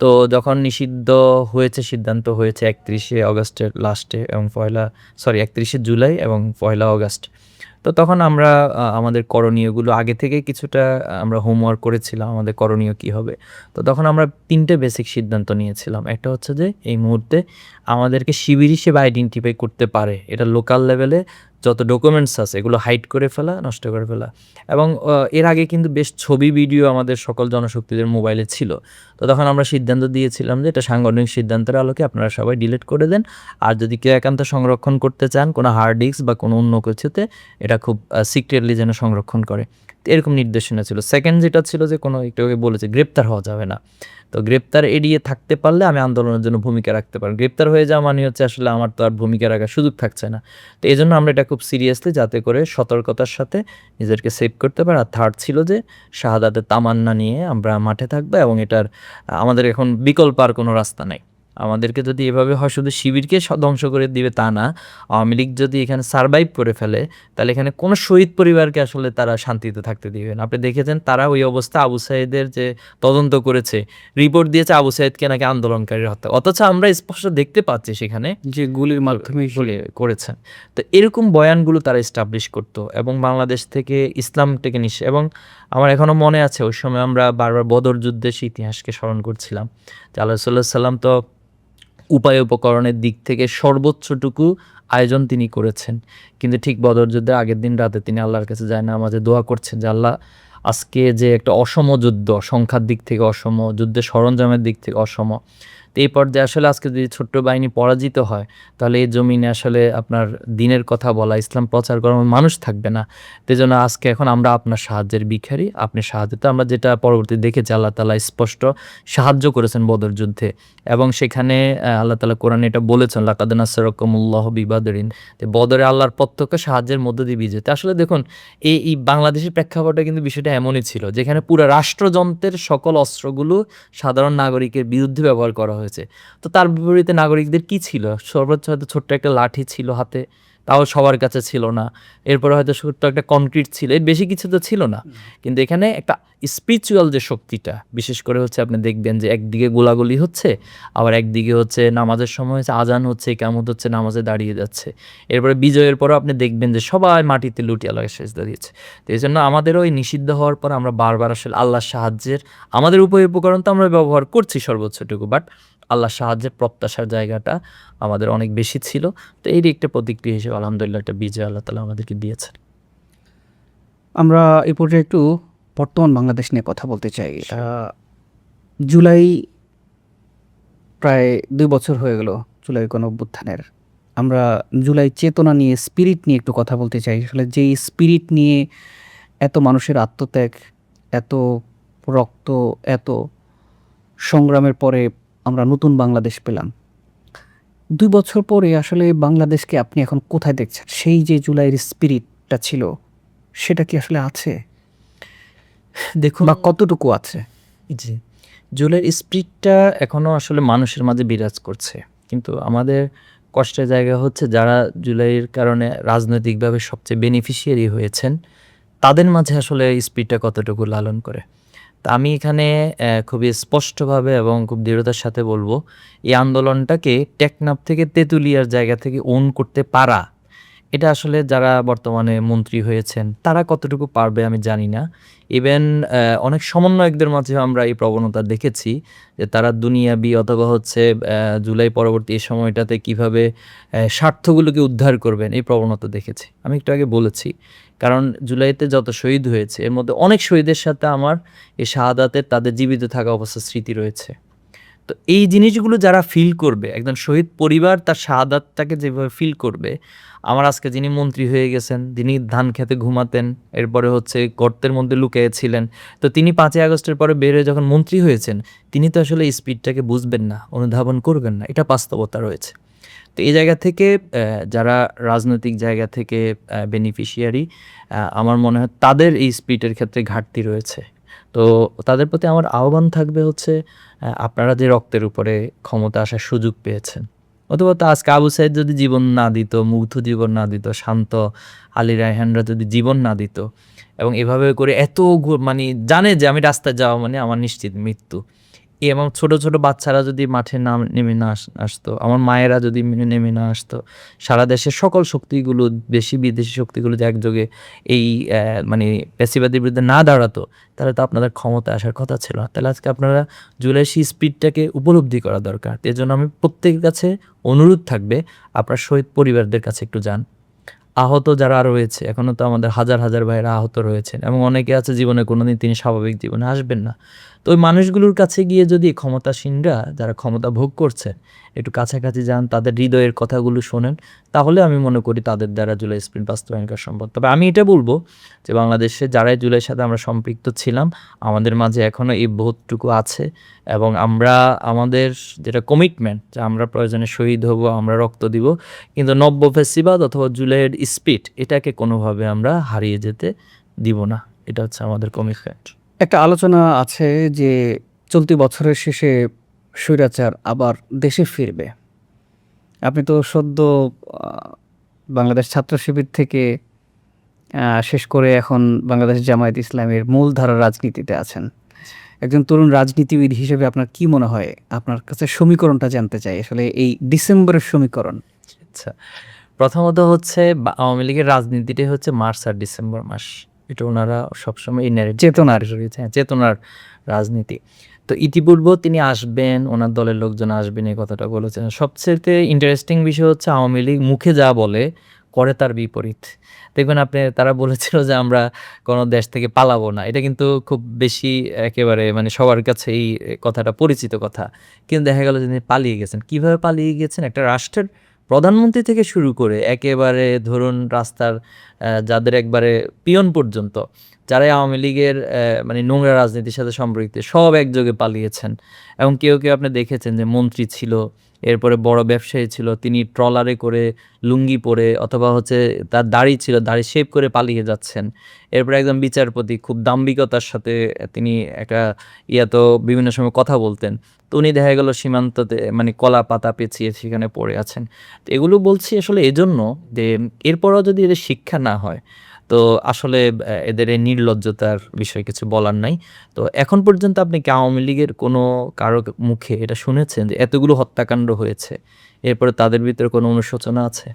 তো যখন নিষিদ্ধ হয়েছে, সিদ্ধান্ত হয়েছে 31শে অগস্টের লাস্টে এবং 31শে জুলাই এবং 1 অগস্ট। তো তখন আমরা আমাদের করণীয়গুলো আগে থেকে কিছুটা আমরা হোমওয়ার্ক করেছিলাম, আমাদের করণীয় কী হবে। তো তখন আমরা 3টে বেসিক সিদ্ধান্ত নিয়েছিলাম। একটা হচ্ছে যে এই মুহূর্তে আমাদেরকে শিবির হিসেবে আইডেন্টিফাই করতে পারে, এটা লোকাল লেভেলে যত ডকুমেন্টস আছে এগুলো হাইড করে ফেলা, নষ্ট করে ফেলা। এবং এর আগে কিন্তু বেশ ছবি ভিডিও আমাদের সকল জনশক্তিদের মোবাইলে ছিল। তো তখন আমরা সিদ্ধান্ত দিয়েছিলাম যে এটা সাংগঠনিক সিদ্ধান্তের আলোকে আপনারা সবাই ডিলিট করে দেন, আর যদি কেউ একান্ত সংরক্ষণ করতে চান কোনো হার্ড ডিস্ক বা কোনো অন্য কিছুতে, এটা খুব সিক্রেটলি যেন সংরক্ষণ করে। তো এরকম নির্দেশনা ছিল। সেকেন্ড যেটা ছিল যে কোনো একটু বলেছে গ্রেপ্তার হওয়া যাবে না। তো গ্রেপ্তার এড়িয়ে থাকতে পারলে আমি আন্দোলনের জন্য ভূমিকা রাখতে পারি। গ্রেপ্তার হয়ে যাওয়া মানে হচ্ছে আসলে আমার তো আর ভূমিকা রাখার সুযোগ থাকছে না। তো এই জন্য আমরা এটা খুব সিরিয়াসলি, যাতে করে সতর্কতার সাথে নিজেদেরকে সেভ করতে পারি। আর থার্ড ছিল যে শাহাদাতের তামান্না নিয়ে আমরা মাঠে থাকবো, এবং এটার আমাদের এখন বিকল্প আর কোনো রাস্তা নাই। আমাদেরকে যদি এভাবে হয় শুধু শিবিরকে ধ্বংস করে দিবে তা না, আওয়ামী লীগ যদি এখানে সারভাইভ করে ফেলে, তাহলে এখানে কোনো শহীদ পরিবারকে আসলে তারা শান্তিতে থাকতে দিবে না। আপনি দেখেছেন তারা ওই অবস্থা আবু সাঈদের যে তদন্ত করেছে, রিপোর্ট দিয়েছে আবু সাঈদকে নাকি আন্দোলনকারীর হত্যা, অথচ আমরা স্পষ্ট দেখতে পাচ্ছি সেখানে যে গুলির মাধ্যমে গুলি করেছেন। তো এরকম বয়ানগুলো তারা এস্টাবলিশ করতো এবং বাংলাদেশ থেকে ইসলামটাকে এবং আমার এখনও মনে আছে ওই সময় আমরা বারবার বদর যুদ্ধের সেই ইতিহাসকে স্মরণ করছিলাম যে আল্লাহ সাল্লাল্লাহু আলাইহি সাল্লাম তো উপায় উপকরণের দিক থেকে সর্বোচ্চটুকু আয়োজন তিনি করেছেন, কিন্তু ঠিক বদর যুদ্ধের আগের দিন রাতে তিনি আল্লাহর কাছে যায় না আমাদের দোয়া করছেন যে আল্লাহ, আজকে যে একটা অসম যুদ্ধ, সংখ্যার দিক থেকে অসম, যুদ্ধের সরঞ্জামের দিক থেকে অসম, তো এই পর্যায়ে আসলে আজকে যদি ছোট্ট বাহিনী পরাজিত হয়, তাহলে এই জমিনে আসলে আপনার দিনের কথা বলা, ইসলাম প্রচার করার মানুষ থাকবে না। তো জন্য আজকে এখন আমরা আপনার সাহায্যের ভিখারি, আপনি সাহায্য। তো আমরা যেটা পরবর্তী দেখেছি, আল্লাহ তাআলা স্পষ্ট সাহায্য করেছেন বদর যুদ্ধে, এবং সেখানে আল্লাহ তাআলা কোরআনে এটা বলেছেন, লাকাদ নাসারাকুমুল্লাহু বিবাদরিন, যে বদরে আল্লাহর প্রত্যক্ষ সাহায্যের মধ্য দিয়ে বিজয়। আসলে দেখুন এই বাংলাদেশের প্রেক্ষাপটে কিন্তু বিষয়টা এমনই ছিল, যেখানে পুরো রাষ্ট্রযন্ত্রের সকল অস্ত্রগুলো সাধারণ নাগরিকের বিরুদ্ধে ব্যবহার করা হয়েছে। তো তার বিপরীতে নাগরিকদের কি ছিল? সর্বোচ্চ হয়তো ছোট্ট একটা লাঠি ছিল হাতে, তাও সবার কাছে ছিল না। এরপরে হয়তো ছোট্ট একটা কনক্রিট ছিল, এর বেশি কিছু তো ছিল না। কিন্তু এখানে একটা স্পিরিচুয়াল যে শক্তিটা, বিশেষ করে হচ্ছে আপনি দেখবেন যে একদিকে গোলাগুলি হচ্ছে, আবার একদিকে হচ্ছে নামাজের সময় হচ্ছে আজান হচ্ছে, ইকামত হচ্ছে, নামাজে দাঁড়িয়ে যাচ্ছে। এরপরে বিজয়ের পরও আপনি দেখবেন যে সবাই মাটিতে লুটিয়ে আল্লাহকে সেজদা দিয়েছে। তো এই জন্য আমাদেরও এই নিষিদ্ধ হওয়ার পর আমরা বারবার আসলে আল্লাহর সাহায্যের, আমাদের উপকরণ তো আমরা ব্যবহার করছি সর্বোচ্চটুকু, বাট আল্লাহর সাহায্যের প্রত্যাশার জায়গাটা আমাদের অনেক বেশি ছিল। তো এরই একটা প্রতিক্রিয়া হিসেবে আলহামদুলিল্লাহ একটা বিজয় আল্লাহ তাআলা আমাদেরকে দিয়েছেন। আমরা এই পর্যায়ে একটু বর্তমান বাংলাদেশ নিয়ে কথা বলতে চাই। জুলাই প্রায় 2 বছর হয়ে গেল জুলাই গণঅভ্যুত্থানের। আমরা জুলাই চেতনা নিয়ে, স্পিরিট নিয়ে একটু কথা বলতে চাই। আসলে যেই স্পিরিট নিয়ে এত মানুষের আত্মত্যাগ, এত রক্ত, এত সংগ্রামের পরে আমরা নতুন বাংলাদেশ পেলাম। 2 বছর পরে আসলে বাংলাদেশকে আপনি এখন কোথায় দেখছেন? সেই যে জুলাইয়ের স্পিরিটটা ছিল, সেটা কি আসলে আছে? দেখুন বা কতটুকু আছে? জি, জুলাইয়ের স্পিরিটটা এখনও আসলে মানুষের মাঝে বিরাজ করছে, কিন্তু আমাদের কষ্টের জায়গা হচ্ছে যারা জুলাইয়ের কারণে রাজনৈতিকভাবে সবচেয়ে বেনিফিশিয়ারি হয়েছেন, তাদের মাঝে আসলে স্পিডটা কতটুকু লালন করে। তা আমি এখানে খুবই স্পষ্টভাবে এবং খুব দৃঢ়তার সাথে বলব, এই আন্দোলনটাকে টেকনাফ থেকে তেঁতুলিয়ার জায়গা থেকে ওন করতে পারা, এটা আসলে যারা বর্তমানে মন্ত্রী হয়েছেন তারা কতটুকু পারবে আমি জানি না। ইভেন অনেক সমন্বয়কদের মাঝে আমরা এই প্রবণতা দেখেছি যে তারা দুনিয়াবি অথবা হচ্ছে জুলাই পরবর্তী এই সময়টাতে কীভাবে স্বার্থগুলোকে উদ্ধার করবেন এই প্রবণতা দেখেছি। আমি একটু আগে বলেছি, কারণ জুলাইতে যত শহীদ হয়েছে এর মধ্যে অনেক শহীদের সাথে আমার এই শাহাদাতের তাদের জীবিত থাকা অবস্থার স্মৃতি রয়েছে। তো এই জিনিসগুলো যারা ফিল করবে, একজন শহীদ পরিবার তার শাহাদাতটাকে যেভাবে ফিল করবে, আমার আজকে যিনি মন্ত্রী হয়ে গেছেন, যিনি ধান খেতে ঘুমাতেন, এরপরে হচ্ছে গর্তের মধ্যে লুকিয়েছিলেন, তো তিনি 5ই আগস্টের পরে বের হয়ে যখন মন্ত্রী হয়েছেন, তিনি তো আসলে এই স্পিডটাকে বুঝবেন না, অনুধাবন করবেন না, এটা বাস্তবতা রয়েছে। তো এই জায়গা থেকে যারা রাজনৈতিক জায়গা থেকে বেনিফিশিয়ারি, আমার মনে হয় তাদের এই স্পিডের ক্ষেত্রে ঘাটতি রয়েছে। তো তাদের প্রতি আমার আহ্বান থাকবে হচ্ছে, আপনারা যে রক্তের উপরে ক্ষমতা আসার সুযোগ পেয়েছেন, অথবা তো আজকে আবু সাইদ যদি জীবন না দিত, মুগ্ধ জীবন না দিত, শান্ত, আলী রায়হানরা যদি জীবন না দিত এবং এভাবে করে এত মানে জানে যে আমি রাস্তায় যাওয়া মানে আমার নিশ্চিত মৃত্যু, এবং ছোট ছোট বাচ্চারা যদি মাঠে নেমে না আসতো, আমার মায়েরা যদি নেমে না আসতো, সারা দেশের সকল শক্তিগুলো, দেশি বিদেশি শক্তিগুলো যে একযোগে এই মানে পেশিবাদের বিরুদ্ধে না দাঁড়াতো, তাহলে তো আপনাদের ক্ষমতা আসার কথা ছিল না। তাহলে আজকে আপনারা জুলাই সেই স্পিডটাকে উপলব্ধি করা দরকার। এর জন্য আমি প্রত্যেকের কাছে অনুরোধ থাকবে, আপনার শহীদ পরিবারদের কাছে একটু যান। আহত যারা রয়েছে, এখনও তো আমাদের হাজার হাজার ভাইয়েরা আহত রয়েছেন, এবং অনেকে আছে জীবনে কোনোদিন তিনি স্বাভাবিক জীবনে আসবেন না। তো ওই মানুষগুলোর কাছে গিয়ে যদি ক্ষমতাসীনরা, যারা ক্ষমতা ভোগ করছে, একটু কাছাকাছি যান, তাদের হৃদয়ের কথাগুলো শোনেন, তাহলে আমি মনে করি তাদের দ্বারা জুলাই স্পিড বাস্তবায়ন করা সম্ভব। তবে আমি এটা বলবো যে বাংলাদেশে যারাই জুলাইয়ের সাথে আমরা সম্পৃক্ত ছিলাম, আমাদের মাঝে এখনও এই বোধটুকু আছে, এবং আমরা আমাদের যেটা কমিটমেন্ট, যে আমরা প্রয়োজনে শহীদ হব, আমরা রক্ত দিব, কিন্তু নব্য ফেসিবাদ অথবা জুলাইয়ের স্পিড এটাকে কোনোভাবে আমরা হারিয়ে যেতে দিব না। এটা হচ্ছে আমাদের কমিটমেন্ট। একটা আলোচনা আছে যে চলতি বছরের শেষে স্বৈরাচার আবার দেশে ফিরবে। আপনি তো সদ্য বাংলাদেশ ছাত্র শিবির থেকে শেষ করে এখন বাংলাদেশ জামায়াত ইসলামের মূলধারার রাজনীতিতে আছেন। একজন তরুণ রাজনীতিবিদ হিসেবে আপনার কি মনে হয়? আপনার কাছে সমীকরণটা জানতে চাই, আসলে এই ডিসেম্বরের সমীকরণ। আচ্ছা, প্রথমত হচ্ছে আওয়ামী লীগের রাজনীতিটাই হচ্ছে মার্চ আর ডিসেম্বর মাস, এটা ওনারা সবসময় এই চেতনার চেতনার রাজনীতি। তো ইতিপূর্বেও তিনি আসবেন, ওনার দলের লোকজন আসবেন, এই কথাটা বলেছেন। সবচেয়ে ইন্টারেস্টিং বিষয় হচ্ছে আওয়ামী লীগ মুখে যা বলে করে তার বিপরীত। দেখবেন আপনি, তারা বলেছিল যে আমরা কোনো দেশ থেকে পালাবো না, এটা কিন্তু খুব বেশি একেবারে মানে সবার কাছে এই কথাটা পরিচিত কথা, কিন্তু দেখা গেল যে তিনি পালিয়ে গেছেন। কিভাবে পালিয়ে গেছেন? একটা রাষ্ট্রের প্রধানমন্ত্রী থেকে শুরু করে একেবারে ধরুন রাস্তার যাদের একবারে পিয়ন পর্যন্ত, যারাই আওয়ামী লীগের মানে নোংরা রাজনীতির সাথে সম্পৃক্ত, সব একযোগে পালিয়েছেন। এবং কেউ কেউ আপনি দেখেছেন যে মন্ত্রী ছিল, এরপরে বড় ব্যবসায়ী ছিল, তিনি ট্রলারে করে লুঙ্গি পরে অথবা হচ্ছে তার দাড়ি ছিল, দাড়ি শেভ করে পালিয়ে যাচ্ছেন। এরপরে একজন বিচারপতি, খুব দাম্ভিকতার সাথে তিনি একটা তো বিভিন্ন সময় কথা বলতেন, তো উনি দেখা গেল সীমান্ততে মানে কলা পাতা পেঁচিয়ে সেখানে পড়ে আছেন। তো এগুলো বলছি আসলে এজন্য যে এরপরও যদি এদের শিক্ষা না হয়, তো আসলে এদের এই নির্লজ্জতার বিষয়ে কিছু বলার নাই। তো এখন পর্যন্ত আপনি কি আওয়ামী লীগের কোনো কারো মুখে এটা শুনেছেন যে এতগুলো হত্যাকাণ্ড হয়েছে, এরপরে তাদের ভিতরে কোনো অনুশোচনা আছে?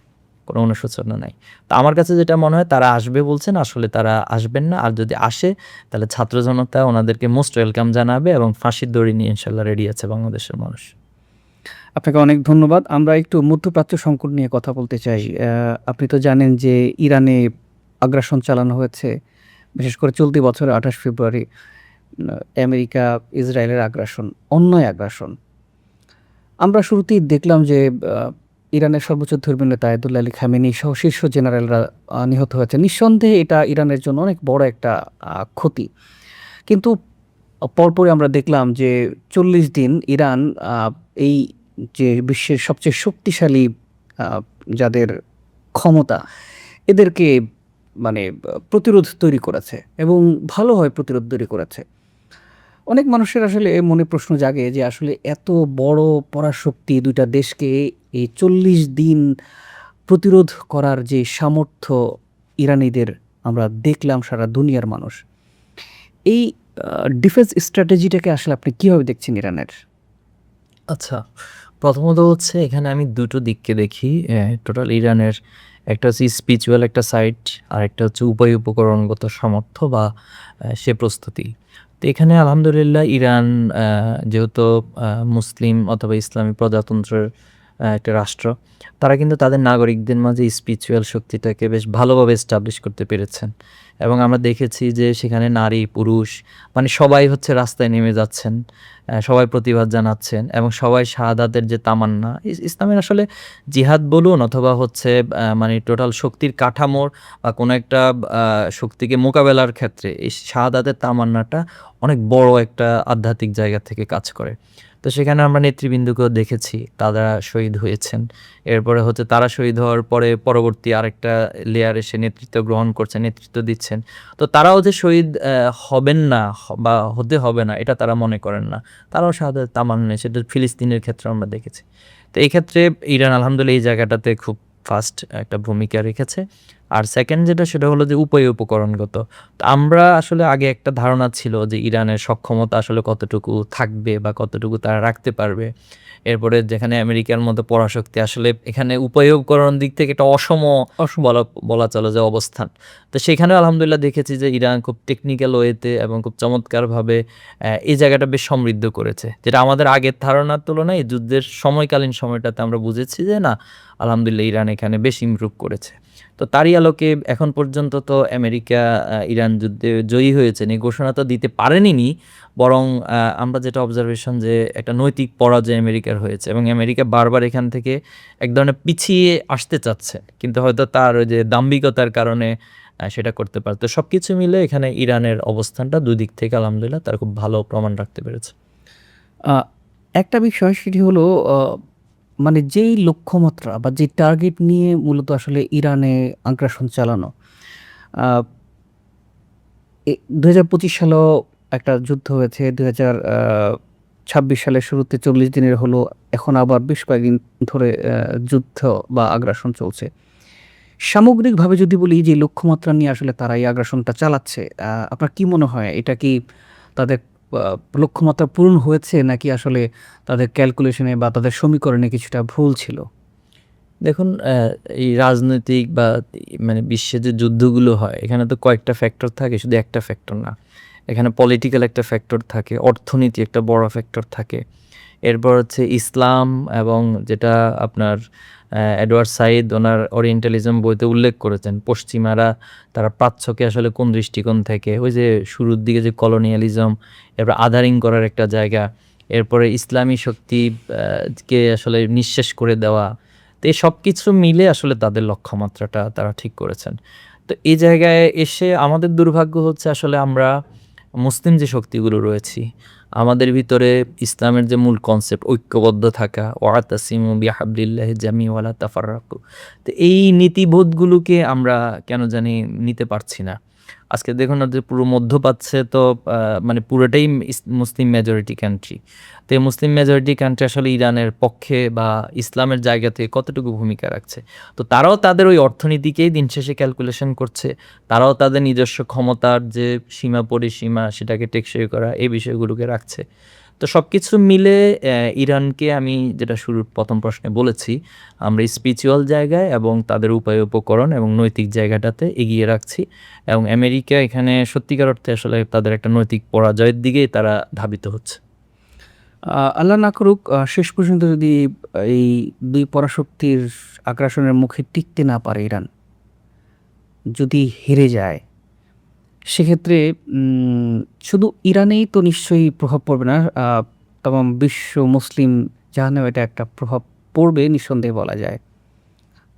কোনো অনুশোচনা নাই। তো আমার কাছে যেটা মনে হয়, তারা আসবে বলছেন, আসলে তারা আসবেন না। আর যদি আসে, তাহলে ছাত্র জনতা ওনাদেরকে মোস্ট ওয়েলকাম জানাবে, এবং ফাঁসির দড়ি নিয়ে ইনশাল্লাহ রেডি আছে বাংলাদেশের মানুষ। আপনাকে অনেক ধন্যবাদ। আমরা একটু মধ্যপ্রাচ্য সংকট নিয়ে কথা বলতে চাই। আপনি তো জানেন যে ইরানে আগ্রাসন চালানো হয়েছে, বিশেষ করে চলতি বছরের 28 ফেব্রুয়ারি আমেরিকা ইসরায়েলের আগ্রাসন, অন্যায় আগ্রাসন। আমরা শুরুতেই দেখলাম যে ইরানের সর্বোচ্চ ধর্মীয় নেতা আয়াতুল্লাহ আলী খামেনি সহ শীর্ষ জেনারেলরা নিহত হয়েছে। নিঃসন্দেহে এটা ইরানের জন্য অনেক বড় একটা ক্ষতি। কিন্তু পরপরই আমরা দেখলাম যে 40 দিন ইরান এই যে বিশ্বের সবচেয়ে শক্তিশালী যাদের ক্ষমতা, এদেরকে মানে প্রতিরোধ তৈরি করেছে, এবং ভালোভাবে প্রতিরোধ তৈরি করেছে। অনেক মানুষের আসলে মনে প্রশ্ন জাগে যে আসলে এত বড় পরাশক্তি দুইটা দেশকে এই 40 দিন প্রতিরোধ করার যে সামর্থ্য ইরানিদের আমরা দেখলাম সারা দুনিয়ার মানুষ। এই ডিফেন্স স্ট্র্যাটেজিটাকে আসলে আপনি কিভাবে দেখছেন ইরানের? আচ্ছা, প্রথমত হচ্ছে এখানে আমি দুটো দিককে দেখি টোটাল ইরানের। একটা হচ্ছে স্পিরিচুয়াল একটা সাইড, আর একটা হচ্ছে উপকরণগত সামর্থ্য বা সে প্রস্তুতি। তো এখানে আলহামদুলিল্লাহ ইরান যেহেতু মুসলিম অথবা ইসলামী প্রজাতন্ত্রের একটা রাষ্ট্র, তারা কিন্তু তাদের নাগরিকদের মাঝে স্পিরিচুয়াল শক্তিটাকে বেশ ভালোভাবে এস্টাবলিশ করতে পেরেছেন। এবং আমরা দেখেছি যে সেখানে নারী পুরুষ মানে সবাই হচ্ছে রাস্তায় নেমে যাচ্ছেন, সবাই প্রতিবাদ জানাচ্ছেন এবং সবাই শাহাদাতের যে তামান্না, ইসলামের আসলে জিহাদ বলুন অথবা হচ্ছে মানে টোটাল শক্তির কাঠামোর বা কোনো একটা শক্তিকে মোকাবেলার ক্ষেত্রে এই শাহাদাতের তামান্নাটা অনেক বড় একটা আধ্যাত্মিক জায়গা থেকে কাজ করে। তো সেখানে আমরা নেতৃবৃন্দকেও দেখেছি, তারা শহীদ হয়েছেন। এরপরে হচ্ছে তারা শহীদ হওয়ার পরে পরবর্তী আরেকটা লেয়ার এসে নেতৃত্ব গ্রহণ করছেন, নেতৃত্ব দিচ্ছেন। তো তারাও যে শহীদ হবেন না বা হতে হবে না এটা তারা মনে করেন না, তারাও শাহাদাত তামান্না, সেটা ফিলিস্তিনের ক্ষেত্রে আমরা দেখেছি। তো এই ক্ষেত্রে ইরান আলহামদুলিল্লাহ এই জায়গাটাতে খুব ফার্স্ট একটা ভূমিকা রেখেছে। আর সেকেন্ড যেটা সেটা হলো যে উপকরণগত। তো আমরা আসলে আগে একটা ধারণা ছিল যে ইরানের সক্ষমতা আসলে কতটুকু থাকবে বা কতটুকু তারা রাখতে পারবে। এরপরে যেখানে আমেরিকার মতো পরাশক্তি, আসলে এখানে উপকরণ দিক থেকে একটা অসম বলা চলে যে অবস্থান। তো সেখানেও আলহামদুলিল্লাহ দেখেছি যে ইরান খুব টেকনিক্যাল ওয়েতে এবং খুব চমৎকারভাবে এই জায়গাটা বেশ সমৃদ্ধ করেছে, যেটা আমাদের আগের ধারণার তুলনায় এই যুদ্ধের সময়কালীন সময়টাতে আমরা বুঝেছি যে না, আলহামদুলিল্লাহ ইরান এখানে বেশ ইমপ্রুভ করেছে। তো তারই আলোকে এখন পর্যন্ত তো আমেরিকা ইরান যুদ্ধে জয়ী হয়েছেন এই ঘোষণা তো দিতে পারেনি, বরং আমরা যেটা অবজারভেশন যে একটা নৈতিক পরাজয় আমেরিকার হয়েছে এবং আমেরিকা বারবার এখান থেকে এক ধরনের পিছিয়ে আসতে চাচ্ছে, কিন্তু হয়তো তার ওই যে দাম্ভিকতার কারণে সেটা করতে পারতো। সব কিছু মিলে এখানে ইরানের অবস্থানটা দুদিক থেকে আলহামদুলিল্লাহ তারা খুব ভালো প্রমাণ রাখতে পেরেছে। একটা বিষয় সেটি হলো মানে যেই লক্ষ্যমাত্রা বা যে টার্গেট নিয়ে মূলত আসলে ইরানে আগ্রাসন চালানো, আ ২০২৫ সালেও একটা যুদ্ধ হয়েছে। ২০২৬ সালের শুরুতে ৪০ দিনের হলো। এখন আবার বেশ কয়েকদিন ধরে যুদ্ধ বা আগ্রাসন চলছে। সামগ্রিকভাবে যদি বলি যে লক্ষ্যমাত্রা নিয়ে আসলে তারা এই আগ্রাসনটা চালাচ্ছে, আপনার কি মনে হয় এটা কি তাদের আ লক্ষ্যমাত্রা পূরণ হয়েছে নাকি আসলে তাদের ক্যালকুলেশনে বা তাদের সমীকরণে কিছুটা ভুল ছিল? দেখুন, এই রাজনৈতিক বা মানে বিশ্বে যে যুদ্ধগুলো হয় এখানে তো কয়েকটা ফ্যাক্টর থাকে, শুধু একটা ফ্যাক্টর না। এখানে পলিটিক্যাল একটা ফ্যাক্টর থাকে, অর্থনীতি একটা বড় ফ্যাক্টর থাকে। এরপর হচ্ছে ইসলাম এবং যেটা আপনার এডওয়ার্ড সাইদ ওনার ওরিয়েন্টালিজম বইতে উল্লেখ করেছেন, পশ্চিমারা তারা প্রাচ্যকে আসলে কোন দৃষ্টিকোণ থেকে, ওই যে শুরুর দিকে যে কলোনিয়ালিজম, এরপর আধারিং করার একটা জায়গা, এরপরে ইসলামী শক্তি কে আসলে নিঃশেষ করে দেওয়া। তো এই সব কিছু মিলে আসলে তাদের লক্ষ্যমাত্রাটা তারা ঠিক করেছেন। তো এই জায়গায় এসে আমাদের দুর্ভাগ্য হচ্ছে আসলে আমরা মুসলিম যে শক্তিগুলো রয়েছি, আমাদের ভিতরে ইসলামের যে মূল কনসেপ্ট ঐক্যবদ্ধ থাকা, ওয়াতাসিমু বিহাবলিল্লাহি জামিআ ওয়ালা তাফাররাকু, তো এই নীতিবোধগুলোকে আমরা কেন জানি নিতে পারছি না। আজকে দেখুন না যে পুরো মধ্যপ্রাচ্যে তো মানে পুরোটাই মুসলিম মেজরিটি কান্ট্রি। তো এই মুসলিম মেজরিটি কান্ট্রি আসলে ইরানের পক্ষে বা ইসলামের জায়গা থেকে কতটুকু ভূমিকা রাখছে। তো তারাও তাদের ওই অর্থনীতিকেই দিন শেষে ক্যালকুলেশন করছে। তারাও তাদের নিজস্ব ক্ষমতার যে সীমা পরিসীমা সেটাকে টেকসই করা এই বিষয়গুলোকে রাখছে। তো সব কিছু মিলে ইরানকে আমি যেটা শুরুর প্রথম প্রশ্নে বলেছি, আমরা স্পিরিচুয়াল জায়গায় এবং তাদের উপকরণ এবং নৈতিক জায়গাটাতে এগিয়ে রাখছি এবং আমেরিকা এখানে সত্যিকার অর্থে আসলে তাদের একটা নৈতিক পরাজয়ের দিকেই তারা ধাবিত হচ্ছে। আল্লাহ না করুক শেষ পর্যন্ত যদি এই ২ পরাশক্তির আগ্রাসনের মুখে টিকতে না পারে ইরান, যদি হেরে যায়, সেক্ষেত্রে শুধু ইরানেই তো নিশ্চয়ই প্রভাব পড়বে না। তামাম বিশ্ব মুসলিম জাহানেও এটা একটা প্রভাব পড়বে নিঃসন্দেহে বলা যায়।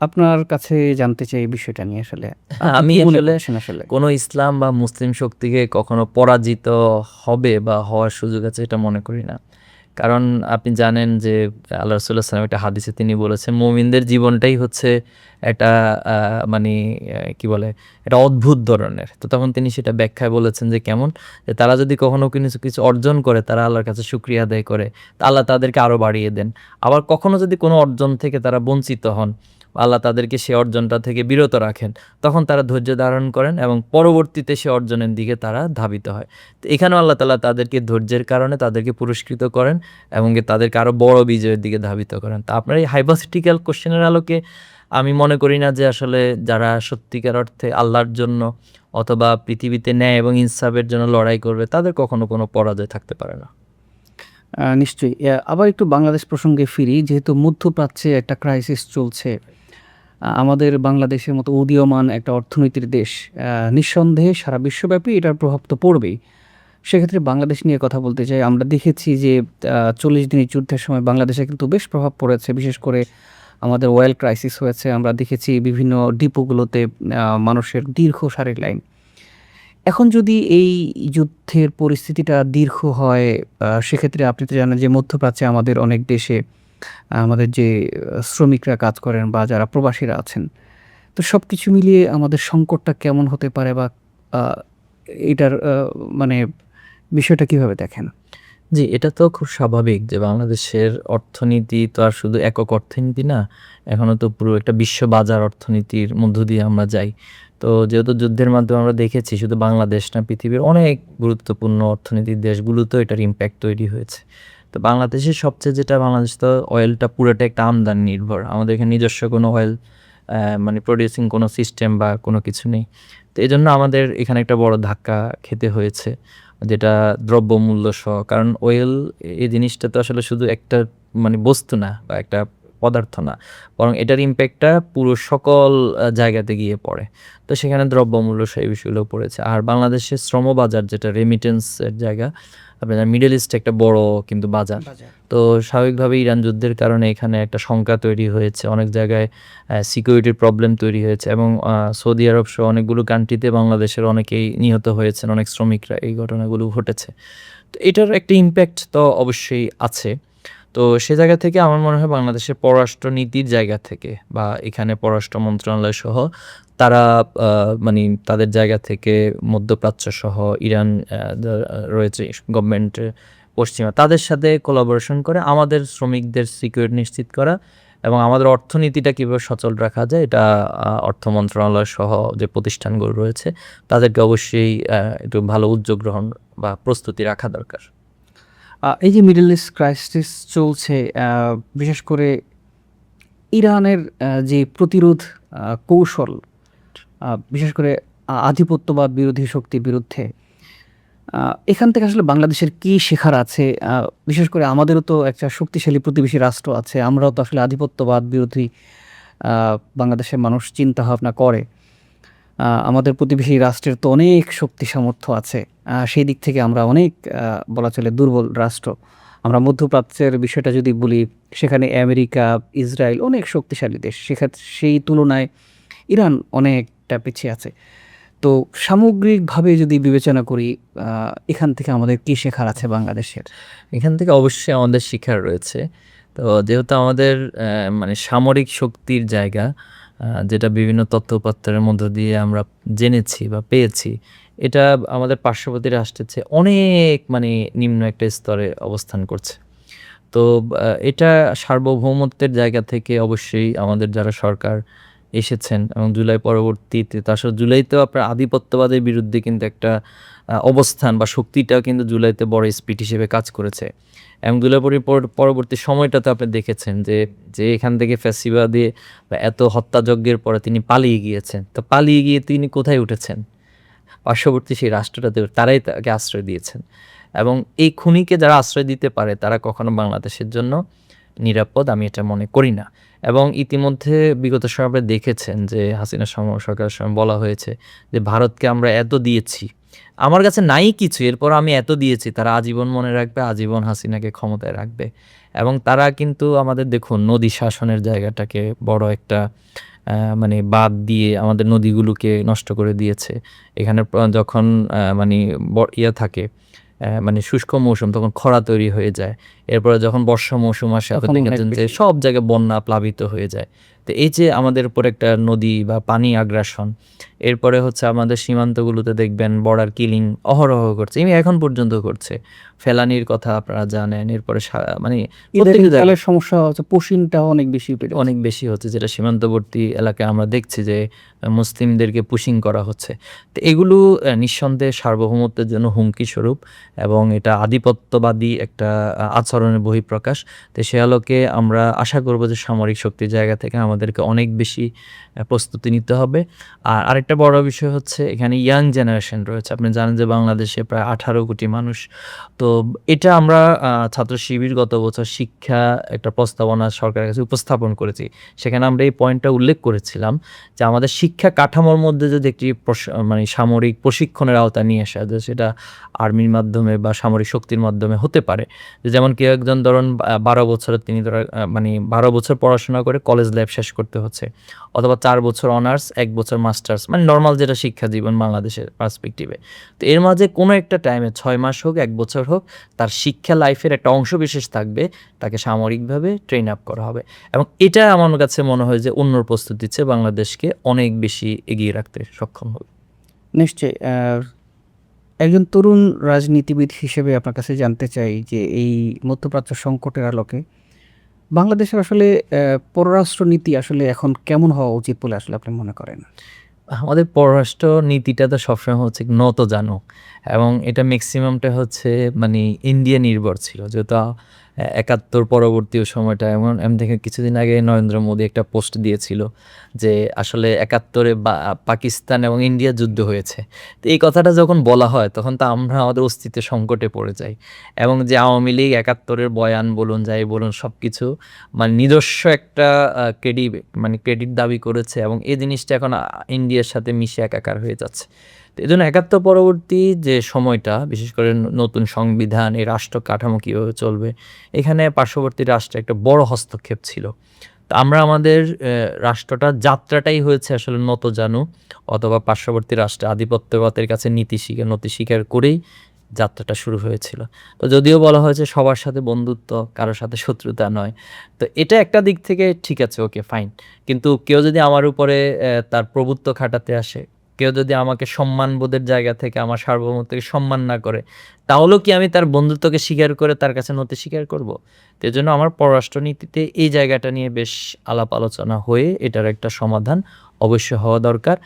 আপনার কাছে জানতে চাই এই বিষয়টা নিয়ে আসলে। আপনি আমি কি মনে আসলে করছেন আসলে? কোনো ইসলাম বা মুসলিম শক্তিকে কখনো পরাজিত হবে বা হওয়ার সুযোগ আছে এটা মনে করি না। কারণ আপনি জানেন যে আল্লাহ রাসূলুল্লাহ সাল্লাল্লাহু আলাইহি ওয়াসাল্লাম একটা হাদিসে তিনি বলেছেন মুমিনদের জীবনটাই হচ্ছে একটা মানে কি বলে এটা অদ্ভুত ধরনের। তো তখন তিনি সেটা ব্যাখ্যায় বলেছেন যে কেমন? যে তারা যদি কখনো কিছু অর্জন করে তারা আল্লাহর কাছে শুকরিয়া আদায় করে, তো আল্লাহ তাদেরকে আরো বাড়িয়ে দেন। আবার কখনো যদি কোনো অর্জন থেকে তারা বঞ্চিত হন, আল্লাহ তাদেরকে সে অর্জনটা থেকে বিরত রাখেন, তখন তারা ধৈর্য ধারণ করেন এবং পরবর্তীতে সে অর্জনের দিকে তারা ধাবিত হয়। তো এখানেও আল্লাহ তাআলা তাদেরকে ধৈর্যের কারণে তাদেরকে পুরস্কৃত করেন এবং তাদেরকে আরো বড় বিজয়ের দিকে ধাবিত করেন। তো আপনার এই হাইপোথেটিক্যাল কোয়েশ্চেনের আলোকে আমি মনে করি না যে আসলে যারা সত্যিকার অর্থে আল্লাহর জন্য অথবা পৃথিবীতে ন্যায় এবং ইনসাফের জন্য লড়াই করবে তাদের কখনো কোনো পরাজয় থাকতে পারে না। নিশ্চয়ই। আবার একটু বাংলাদেশ প্রসঙ্গে ফিরি। যেহেতু মধ্যপ্রাচ্যে একটা ক্রাইসিস চলছে। আমাদের বাংলাদেশের মতো উদীয়মান একটা অর্থনীতির দেশ। নিঃসন্দেহে সারা বিশ্বব্যাপী এটার প্রভাব তো পড়বেই। সেক্ষেত্রে বাংলাদেশ নিয়ে কথা বলতে চাই। আমরা দেখেছি যে ৪০ দিনের যুদ্ধের সময় বাংলাদেশে কিন্তু বেশ প্রভাব পড়েছে। বিশেষ করে আমাদের অয়েল ক্রাইসিস হয়েছে। আমরা দেখেছি বিভিন্ন ডিপোগুলোতে মানুষের দীর্ঘ সারির লাইন। এখন যদি এই যুদ্ধের পরিস্থিতিটা দীর্ঘ হয়, সেক্ষেত্রে আপনি তো জানেন যে মধ্যপ্রাচ্যে আমাদের অনেক দেশে আমাদের যে শ্রমিকরা কাজ করেন বা যারা প্রবাসীরা আছেন। তো সবকিছু মিলিয়ে আমাদের সংকটটা কেমন হতে পারে বা আ এটার মানে বিষয়টা কিভাবে দেখেন? জি, এটা তো খুব স্বাভাবিক যে বাংলাদেশের অর্থনীতি তো আর শুধু একক অর্থনীতি না। এখনো তো পুরো একটা বিশ্ব বাজার অর্থনীতির মধ্য দিয়ে আমরা যাই। তো যেহেতু যুদ্ধের মাধ্যমে আমরা দেখেছি শুধু বাংলাদেশ না পৃথিবীর অনেক গুরুত্বপূর্ণ অর্থনীতির দেশগুলোতেও এটার ইমপ্যাক্ট তৈরি হয়েছে। তো বাংলাদেশের সবচেয়ে যেটা বাংলাদেশ তো অয়েলটা পুরোটা একটা আমদানি নির্ভর। আমাদের এখানে নিজস্ব কোনো অয়েল মানে প্রোডিউসিং কোনো সিস্টেম বা কোনো কিছু নেই। তো এজন্য আমাদের এখানে একটা বড় ধাক্কা খেতে হয়েছে। যেটা দ্রব্যমূল্য সহ। কারণ ওয়েল এই জিনিসটা তো আসলে শুধু একটা মানে বস্তু না বা একটা পদার্থ না। বরং এটার ইমপ্যাক্টটা পুরো সকল জায়গাতে গিয়ে পড়ে। তো সেখানে দ্রব্যমূল্য সেই বিষয়গুলো পড়েছে। আর বাংলাদেশের শ্রমবাজার যেটা রেমিটেন্স এর জায়গা, আপনার মিডল ইস্টে একটা বড় কিন্তু বাজার। তো স্বাভাবিকভাবেই ইরান যুদ্ধের কারণে এখানে একটা শঙ্কা তৈরি হয়েছে। অনেক জায়গায় সিকিউরিটির প্রবলেম তৈরি হয়েছে এবং সৌদি আরব সহ অনেকগুলো কান্ট্রিতে বাংলাদেশের অনেকেই নিহত হয়েছেন, অনেক শ্রমিকরা এই ঘটনাগুলো ঘটেছে। তো এটার একটা ইমপ্যাক্ট তো অবশ্যই আছে। তো সে জায়গা থেকে আমার মনে হয় বাংলাদেশের পররাষ্ট্রনীতির জায়গা থেকে বা এখানে পররাষ্ট্র মন্ত্রণালয় সহ তারা মানে তাদের জায়গা থেকে মধ্যপ্রাচ্য সহ ইরান রয়েছে গভর্নমেন্টের পশ্চিমা তাদের সাথে কোলাবোরেশন করে আমাদের শ্রমিকদের সিকিউরিটি নিশ্চিত করা এবং আমাদের অর্থনীতিটা কীভাবে সচল রাখা যায় এটা অর্থ মন্ত্রণালয় সহ যে প্রতিষ্ঠানগুলো রয়েছে তাদেরকে অবশ্যই একটু ভালো উদ্যোগ গ্রহণ বা প্রস্তুতি রাখা দরকার। এই যে মিডল ইস্ট ক্রাইসিস চলছে, বিশেষ করে ইরানের যে প্রতিরোধ কৌশল, বিশেষ করে আধিপত্যবাদ বিরোধী শক্তির বিরুদ্ধে, আ এখান থেকে আসলে বাংলাদেশের কি শেখার আছে? বিশেষ করে আমাদেরও তো একটা শক্তিশালী প্রতিবেশী রাষ্ট্র আছে। আমরাও তো আসলে আধিপত্যবাদ বিরোধী আ বাংলাদেশের মানুষ চিন্তাভাবনা করে। আমাদের প্রতিবেশী রাষ্ট্রের তো অনেক শক্তি সামর্থ্য আছে। সেই দিক থেকে আমরা অনেক বলা চলে দুর্বল রাষ্ট্র। আমরা মধ্যপ্রাচ্যের বিষয়টা যদি বলি, সেখানে আমেরিকা, ইসরায়েল অনেক শক্তিশালী দেশ। সেই তুলনায় ইরান অনেকটা পিছিয়ে আছে। তো সামগ্রিকভাবে যদি বিবেচনা করি, আ এখান থেকে আমাদের কি শেখার আছে বাংলাদেশের? এখান থেকে অবশ্যই আমাদের শিক্ষার রয়েছে। তো যেহেতু আমাদের মানে সামরিক শক্তির জায়গা যেটা বিভিন্ন তথ্য-উপাত্তের মধ্য দিয়ে আমরা জেনেছি বা পেয়েছি, এটা আমাদের পার্শ্ববর্তী রাষ্ট্রের চেয়ে অনেক মানে নিম্ন একটা স্তরে অবস্থান করছে। তো এটা সার্বভৌমত্বের জায়গা থেকে অবশ্যই আমাদের যারা সরকার এসেছেন এবং জুলাই পরবর্তীতে তো আসলে জুলাইতেও আপনার আধিপত্যবাদের বিরুদ্ধে কিন্তু একটা অবস্থান বা শক্তিটাও কিন্তু জুলাইতে বড় স্পিড হিসেবে কাজ করেছে। এবং জুলাই পরবর্তী সময়টাতে আপনি দেখেছেন যে এখান থেকে ফ্যাসিবাদী বা এত হত্যাযজ্ঞের পরে তিনি পালিয়ে গিয়েছেন। তো পালিয়ে গিয়ে তিনি কোথায় উঠেছেন? পার্শ্ববর্তী সেই রাষ্ট্রটাতে তারাই তাকে আশ্রয় দিয়েছেন। এবং এই খুনিকে যারা আশ্রয় দিতে পারে তারা কখনো বাংলাদেশের জন্য নিরাপদ আমি এটা মনে করি না। এবং ইতিমধ্যে বিগত সময়ে আপনারা দেখেছেন যে হাসিনা সরকারের সময় বলা হয়েছে যে ভারতকে আমরা এত দিয়েছি। আমার কাছে নাই কিছু এরপর আমি এত দিয়েছি তারা আজীবন মনে রাখবে, আজীবন হাসিনাকে ক্ষমতায় রাখবে। এবং তারা কিন্তু আমাদের দেখুন নদী শাসনের জায়গাটাকে বড় একটা মানে বাঁধ দিয়ে আমাদের নদীগুলোকে নষ্ট করে দিয়েছে। এখানে যখন মানে থাকে মানে শুষ্ক মৌসুম, তখন খরা তৈরি হয়ে যায়। এরপরে যখন বর্ষা মৌসুম আসে আপনি তখন অনেক দেখেছেন যে বেশি। সব জায়গায় বন্যা প্লাবিত হয়ে যায়। তো এই যে আমাদের উপর একটা নদী বা পানি আগ্রাসন, এরপরে হচ্ছে আমাদের সীমান্তগুলোতে দেখবেন বর্ডার কিলিং অহরহ করছে, এই এখন পর্যন্ত করছে। ফেলানির কথা আপনারা জানেন। এরপরে মানে ইদানিং প্রত্যেকটা জায়গায় কালের সমস্যা হচ্ছে পুশিনটাও অনেক বেশি বেড়েছে। অনেক বেশি হচ্ছে, যেটা সীমান্তবর্তী এলাকায় আমরা দেখছি যে মুসলিমদেরকে পুশিং করা হচ্ছে। তো এগুলো নিঃসন্দেহে সার্বভৌমত্বের জন্য হুমকি স্বরূপ, এবং এটা আধিপত্যবাদী একটা আচরণের বহিঃপ্রকাশ। তো সে আলোকে আমরা আশা করব যে সামরিক শক্তির জায়গা থেকে আমাদেরকে অনেক বেশি প্রস্তুতি নিতে হবে। আর আরেকটা বড় বিষয় হচ্ছে এখানে ইয়াং জেনারেশন রয়েছে। আপনি জানেন যে বাংলাদেশে প্রায় 18 কোটি মানুষ। তো এটা আমরা ছাত্র শিবির গত বছর শিক্ষা একটা প্রস্তাবনা সরকারের কাছে উপস্থাপন করেছি। সেখানে আমরা এই পয়েন্টটা উল্লেখ করেছিলাম যে আমাদের শিক্ষা কাঠামোর মধ্যে যদি একটি মানে সামরিক প্রশিক্ষণের আওতা নিয়ে আসা যায়, সেটা আর্মির মাধ্যমে বা সামরিক শক্তির মাধ্যমে হতে পারে। যেমন কেউ একজন ধরুন 12 বছরের, তিনি ধরো মানে 12 বছর পড়াশোনা করে কলেজ লাইফ শেষ করতে হচ্ছে, অথবা 4 বছর অনার্স, 1 বছর মাস্টার্স, মানে নর্মাল যেটা শিক্ষা জীবন বাংলাদেশের পার্সপেক্টিভে। তো এর মাঝে কোনো একটা টাইমে 6 মাস হোক, 1 বছর হোক, তার শিক্ষা লাইফের একটা অংশ বিশেষ থাকবে, তাকে সামরিকভাবে ট্রেন আপ করা হবে। এবং এটা আমার কাছে মনে হয় যে অন্যর প্রস্তুতির চেয়ে বাংলাদেশকে অনেক বেশি এগিয়ে রাখতে সক্ষম হবে। নিশ্চয়ই। একজন তরুণ রাজনীতিবিদ হিসেবে আপনার কাছে জানতে চাই যে এই মধ্যপ্রাচ্য সংকটের আলোকে বাংলাদেশের আসলে পররাষ্ট্র নীতি আসলে এখন কেমন হওয়া উচিত বলে আসলে আপনি মনে করেন? আমাদের পররাষ্ট্র নীতিটা তো সবসময় হচ্ছে নত জানো, এবং এটা ম্যাক্সিমামটা হচ্ছে মানে ইন্ডিয়া নির্ভর ছিল। যেহেতু 71 পরবর্তী সময়টা এমন, আমি দেখে কিছুদিন আগে নরেন্দ্র মোদী একটা পোস্ট দিয়েছিল যে আসলে 71-এ পাকিস্তান এবং ইন্ডিয়া যুদ্ধ হয়েছে। তো এই কথাটা যখন বলা হয় তখন তো আমরা আমাদের অস্তিত্বের সংকটে পড়ে যাই। এবং যে আওয়ামী লীগ 71-এর বয়ান বলুন, যাই বলুন, সব কিছু মানে নিজস্ব একটা ক্রেডিট দাবি করেছে, এবং এই জিনিসটা এখন ইন্ডিয়ার সাথে মিশে একাকার হয়ে যাচ্ছে। তো এই জন্য 71 পরবর্তী যে সময়টা, বিশেষ করে নতুন সংবিধান, এই রাষ্ট্র কাঠামো কীভাবে চলবে, এখানে পার্শ্ববর্তী রাষ্ট্রে একটা বড় হস্তক্ষেপ ছিল। তো আমরা আমাদের রাষ্ট্রটার যাত্রাটাই হয়েছে আসলে নতজানু, অথবা পার্শ্ববর্তী রাষ্ট্রে আধিপত্যবাদের কাছে নতি স্বীকার করেই যাত্রাটা শুরু হয়েছিল। তো যদিও বলা হয়েছে সবার সাথে বন্ধুত্ব, কারোর সাথে শত্রুতা নয়। তো এটা একটা দিক থেকে ঠিক আছে, ওকে ফাইন। কিন্তু কেউ যদি আমার উপরে তার প্রভুত্ব খাটাতে আসে, কেউ যদি আমাকে সম্মানবোধের জায়গা থেকে আমার সার্বভৌমত্বকে সম্মান না করে, তাহলেও কি আমি তার বন্ধুত্বকে স্বীকার করে তার কাছে নতি স্বীকার করব? তো এজন্য আমার পররাষ্ট্রনীতিতে এই জায়গাটা নিয়ে বেশ আলাপ আলোচনা হয়ে এটার একটা সমাধান অবশ্যই হওয়া দরকার।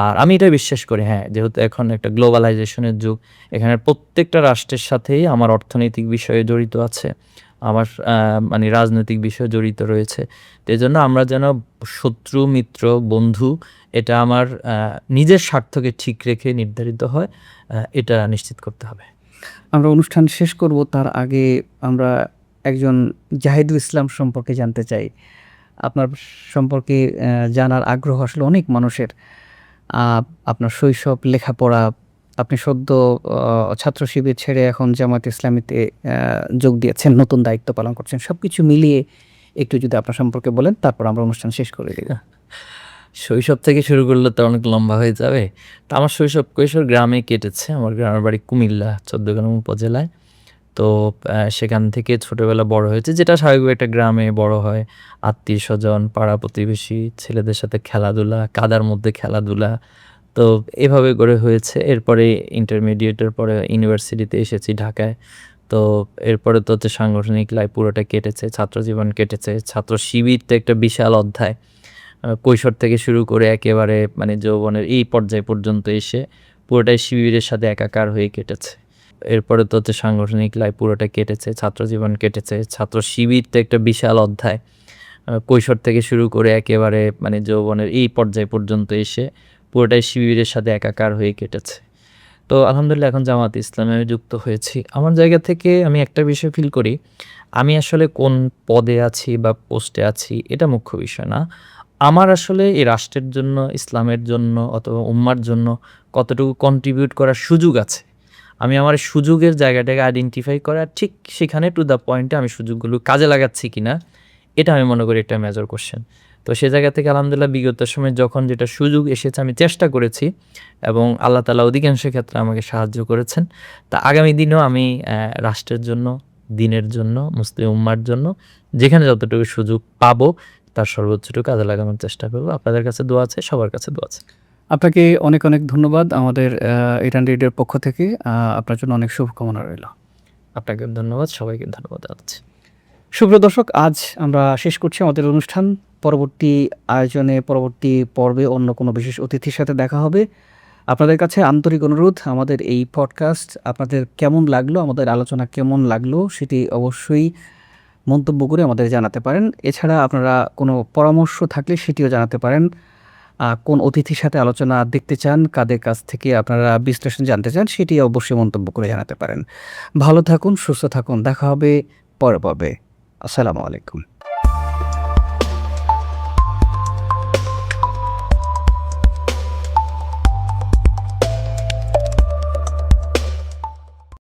আর আমি এটা বিশ্বাস করি, হ্যাঁ, যেহেতু এখন একটা গ্লোবালাইজেশনের যুগ, এখানে প্রত্যেকটা রাষ্ট্রের সাথেই আমার অর্থনৈতিক বিষয়ে জড়িত আছে, আমার মানে রাজনৈতিক বিষয় জড়িত রয়েছে। তো এজন্য আমরা যেন শত্রু, মিত্র, বন্ধু, এটা আমার নিজের স্বার্থকে ঠিক রেখে নির্ধারিত হয়, এটা নিশ্চিত করতে হবে। আমরা অনুষ্ঠান শেষ করব, তার আগে আমরা একজন জাহিদুল ইসলাম সম্পর্কে জানতে চাই। আপনার সম্পর্কে জানার আগ্রহ আসলে অনেক মানুষের। আপনার শৈশব, লেখাপড়া, আপনি সদ্য ছাত্র শিবির ছেড়ে এখন জামায়াত ইসলামীতে যোগ দিয়েছেন, নতুন দায়িত্ব পালন করছেন। সবকিছু মিলিয়ে একটু যদি আপনার সম্পর্কে বলেন, তারপর আমরা অনুষ্ঠান শেষ করে দিব। শৈশব থেকে শুরু করলে তো অনেক লম্বা হয়ে যাবে। তো আমার শৈশব কৈশোর গ্রামে কেটেছে। আমার গ্রামের বাড়ি কুমিল্লা, চৌদ্দগ্রাম উপজেলায়। তো সেখান থেকে ছোটোবেলা বড় হয়েছে, যেটা স্বাভাবিক একটা গ্রামে বড় হয়। আত্মীয়স্বজন, পাড়া প্রতিবেশী, ছেলেদের সাথে খেলাধুলা, কাদার মধ্যে খেলাধুলা। তো এভাবে করে হয়েছে। এরপরে ইন্টারমিডিয়েটের পরে ইউনিভার্সিটিতে এসেছি ঢাকায়। তো এরপরে তো হচ্ছে সাংগঠনিক লাইফ পুরোটা কেটেছে, ছাত্রজীবন কেটেছে। ছাত্র শিবির তো একটা বিশাল অধ্যায়। কৈশোর থেকে শুরু করে একেবারে মানে যৌবনের এই পর্যায় পর্যন্ত এসে পুরোটাই শিবিরের সাথে একাকার হয়ে কেটেছে। এরপরে তো হচ্ছে সাংগঠনিক লাইফ পুরোটা কেটেছে, ছাত্রজীবন কেটেছে। ছাত্র শিবির তো একটা বিশাল অধ্যায়। কৈশোর থেকে শুরু করে একেবারে মানে যৌবনের এই পর্যায় পর্যন্ত এসে পুরোটাই শিবিরের সাথে একাকার হয়ে কেটেছে। তো আলহামদুলিল্লাহ এখন জামাত ইসলামে আমি যুক্ত হয়েছি। আমার জায়গা থেকে আমি একটা বিষয় ফিল করি, আমি আসলে কোন পদে আছি বা পোস্টে আছি এটা মুখ্য বিষয় না। আমার আসলে এই রাষ্ট্রের জন্য, ইসলামের জন্য অথবা উম্মার জন্য কতটুকু কন্ট্রিবিউট করার সুযোগ আছে, আমি আমার সুযোগের জায়গাটাকে আইডেন্টিফাই করা, ঠিক সেখানে টু দ্য পয়েন্টে আমি সুযোগগুলো কাজে লাগাচ্ছি কিনা, এটা আমি মনে করি একটা মেজর কোশ্চেন। তো তো সে জায়গা থেকে আলহামদুলিল্লাহ বিগত সময়ে যখন যেটা সুযোগ এসেছে আমি চেষ্টা করেছি এবং আল্লাহ তাআলা অধিকাংশ ক্ষেত্রে আমাকে সাহায্য করেছেন। তা আগামী দিনেও আমি রাষ্ট্রের জন্য, দিনের জন্য, মুসলিম উম্মার জন্য যেখানে যতটুকু সুযোগ পাবো তার সর্বোচ্চটুকু কাজে লাগানোর চেষ্টা করব। আপনাদের কাছে দোয়া আছে, সবার কাছে দোয়া আছে। আপনাকে অনেক অনেক ধন্যবাদ আমাদের ইরান রেডিওর পক্ষ থেকে। আপনার জন্য অনেক শুভকামনা রইল। আপনাকে ধন্যবাদ, সবাইকে ধন্যবাদ জানাচ্ছি। সুপ্রিয় দর্শক, আজ আমরা শেষ করছি আমাদের অনুষ্ঠান। পরবর্তী আয়োজনে, পরবর্তী পর্বে অন্য কোনো বিশেষ অতিথির সাথে দেখা হবে। আপনাদের কাছে আন্তরিক অনুরোধ, আমাদের এই পডকাস্ট আপনাদের কেমন লাগলো, আমাদের আলোচনা কেমন লাগলো সেটি অবশ্যই মন্তব্য করে আমাদের জানাতে পারেন। এছাড়া আপনারা কোনো পরামর্শ থাকলে সেটিও জানাতে পারেন। কোন অতিথির সাথে আলোচনা দেখতে চান, কাদের কাছ থেকে আপনারা বিশ্লেষণ জানতে চান, সেটি অবশ্যই মন্তব্য করে জানাতে পারেন। ভালো থাকুন, সুস্থ থাকুন। দেখা হবে পরের পর্বে। আসসালামু আলাইকুম।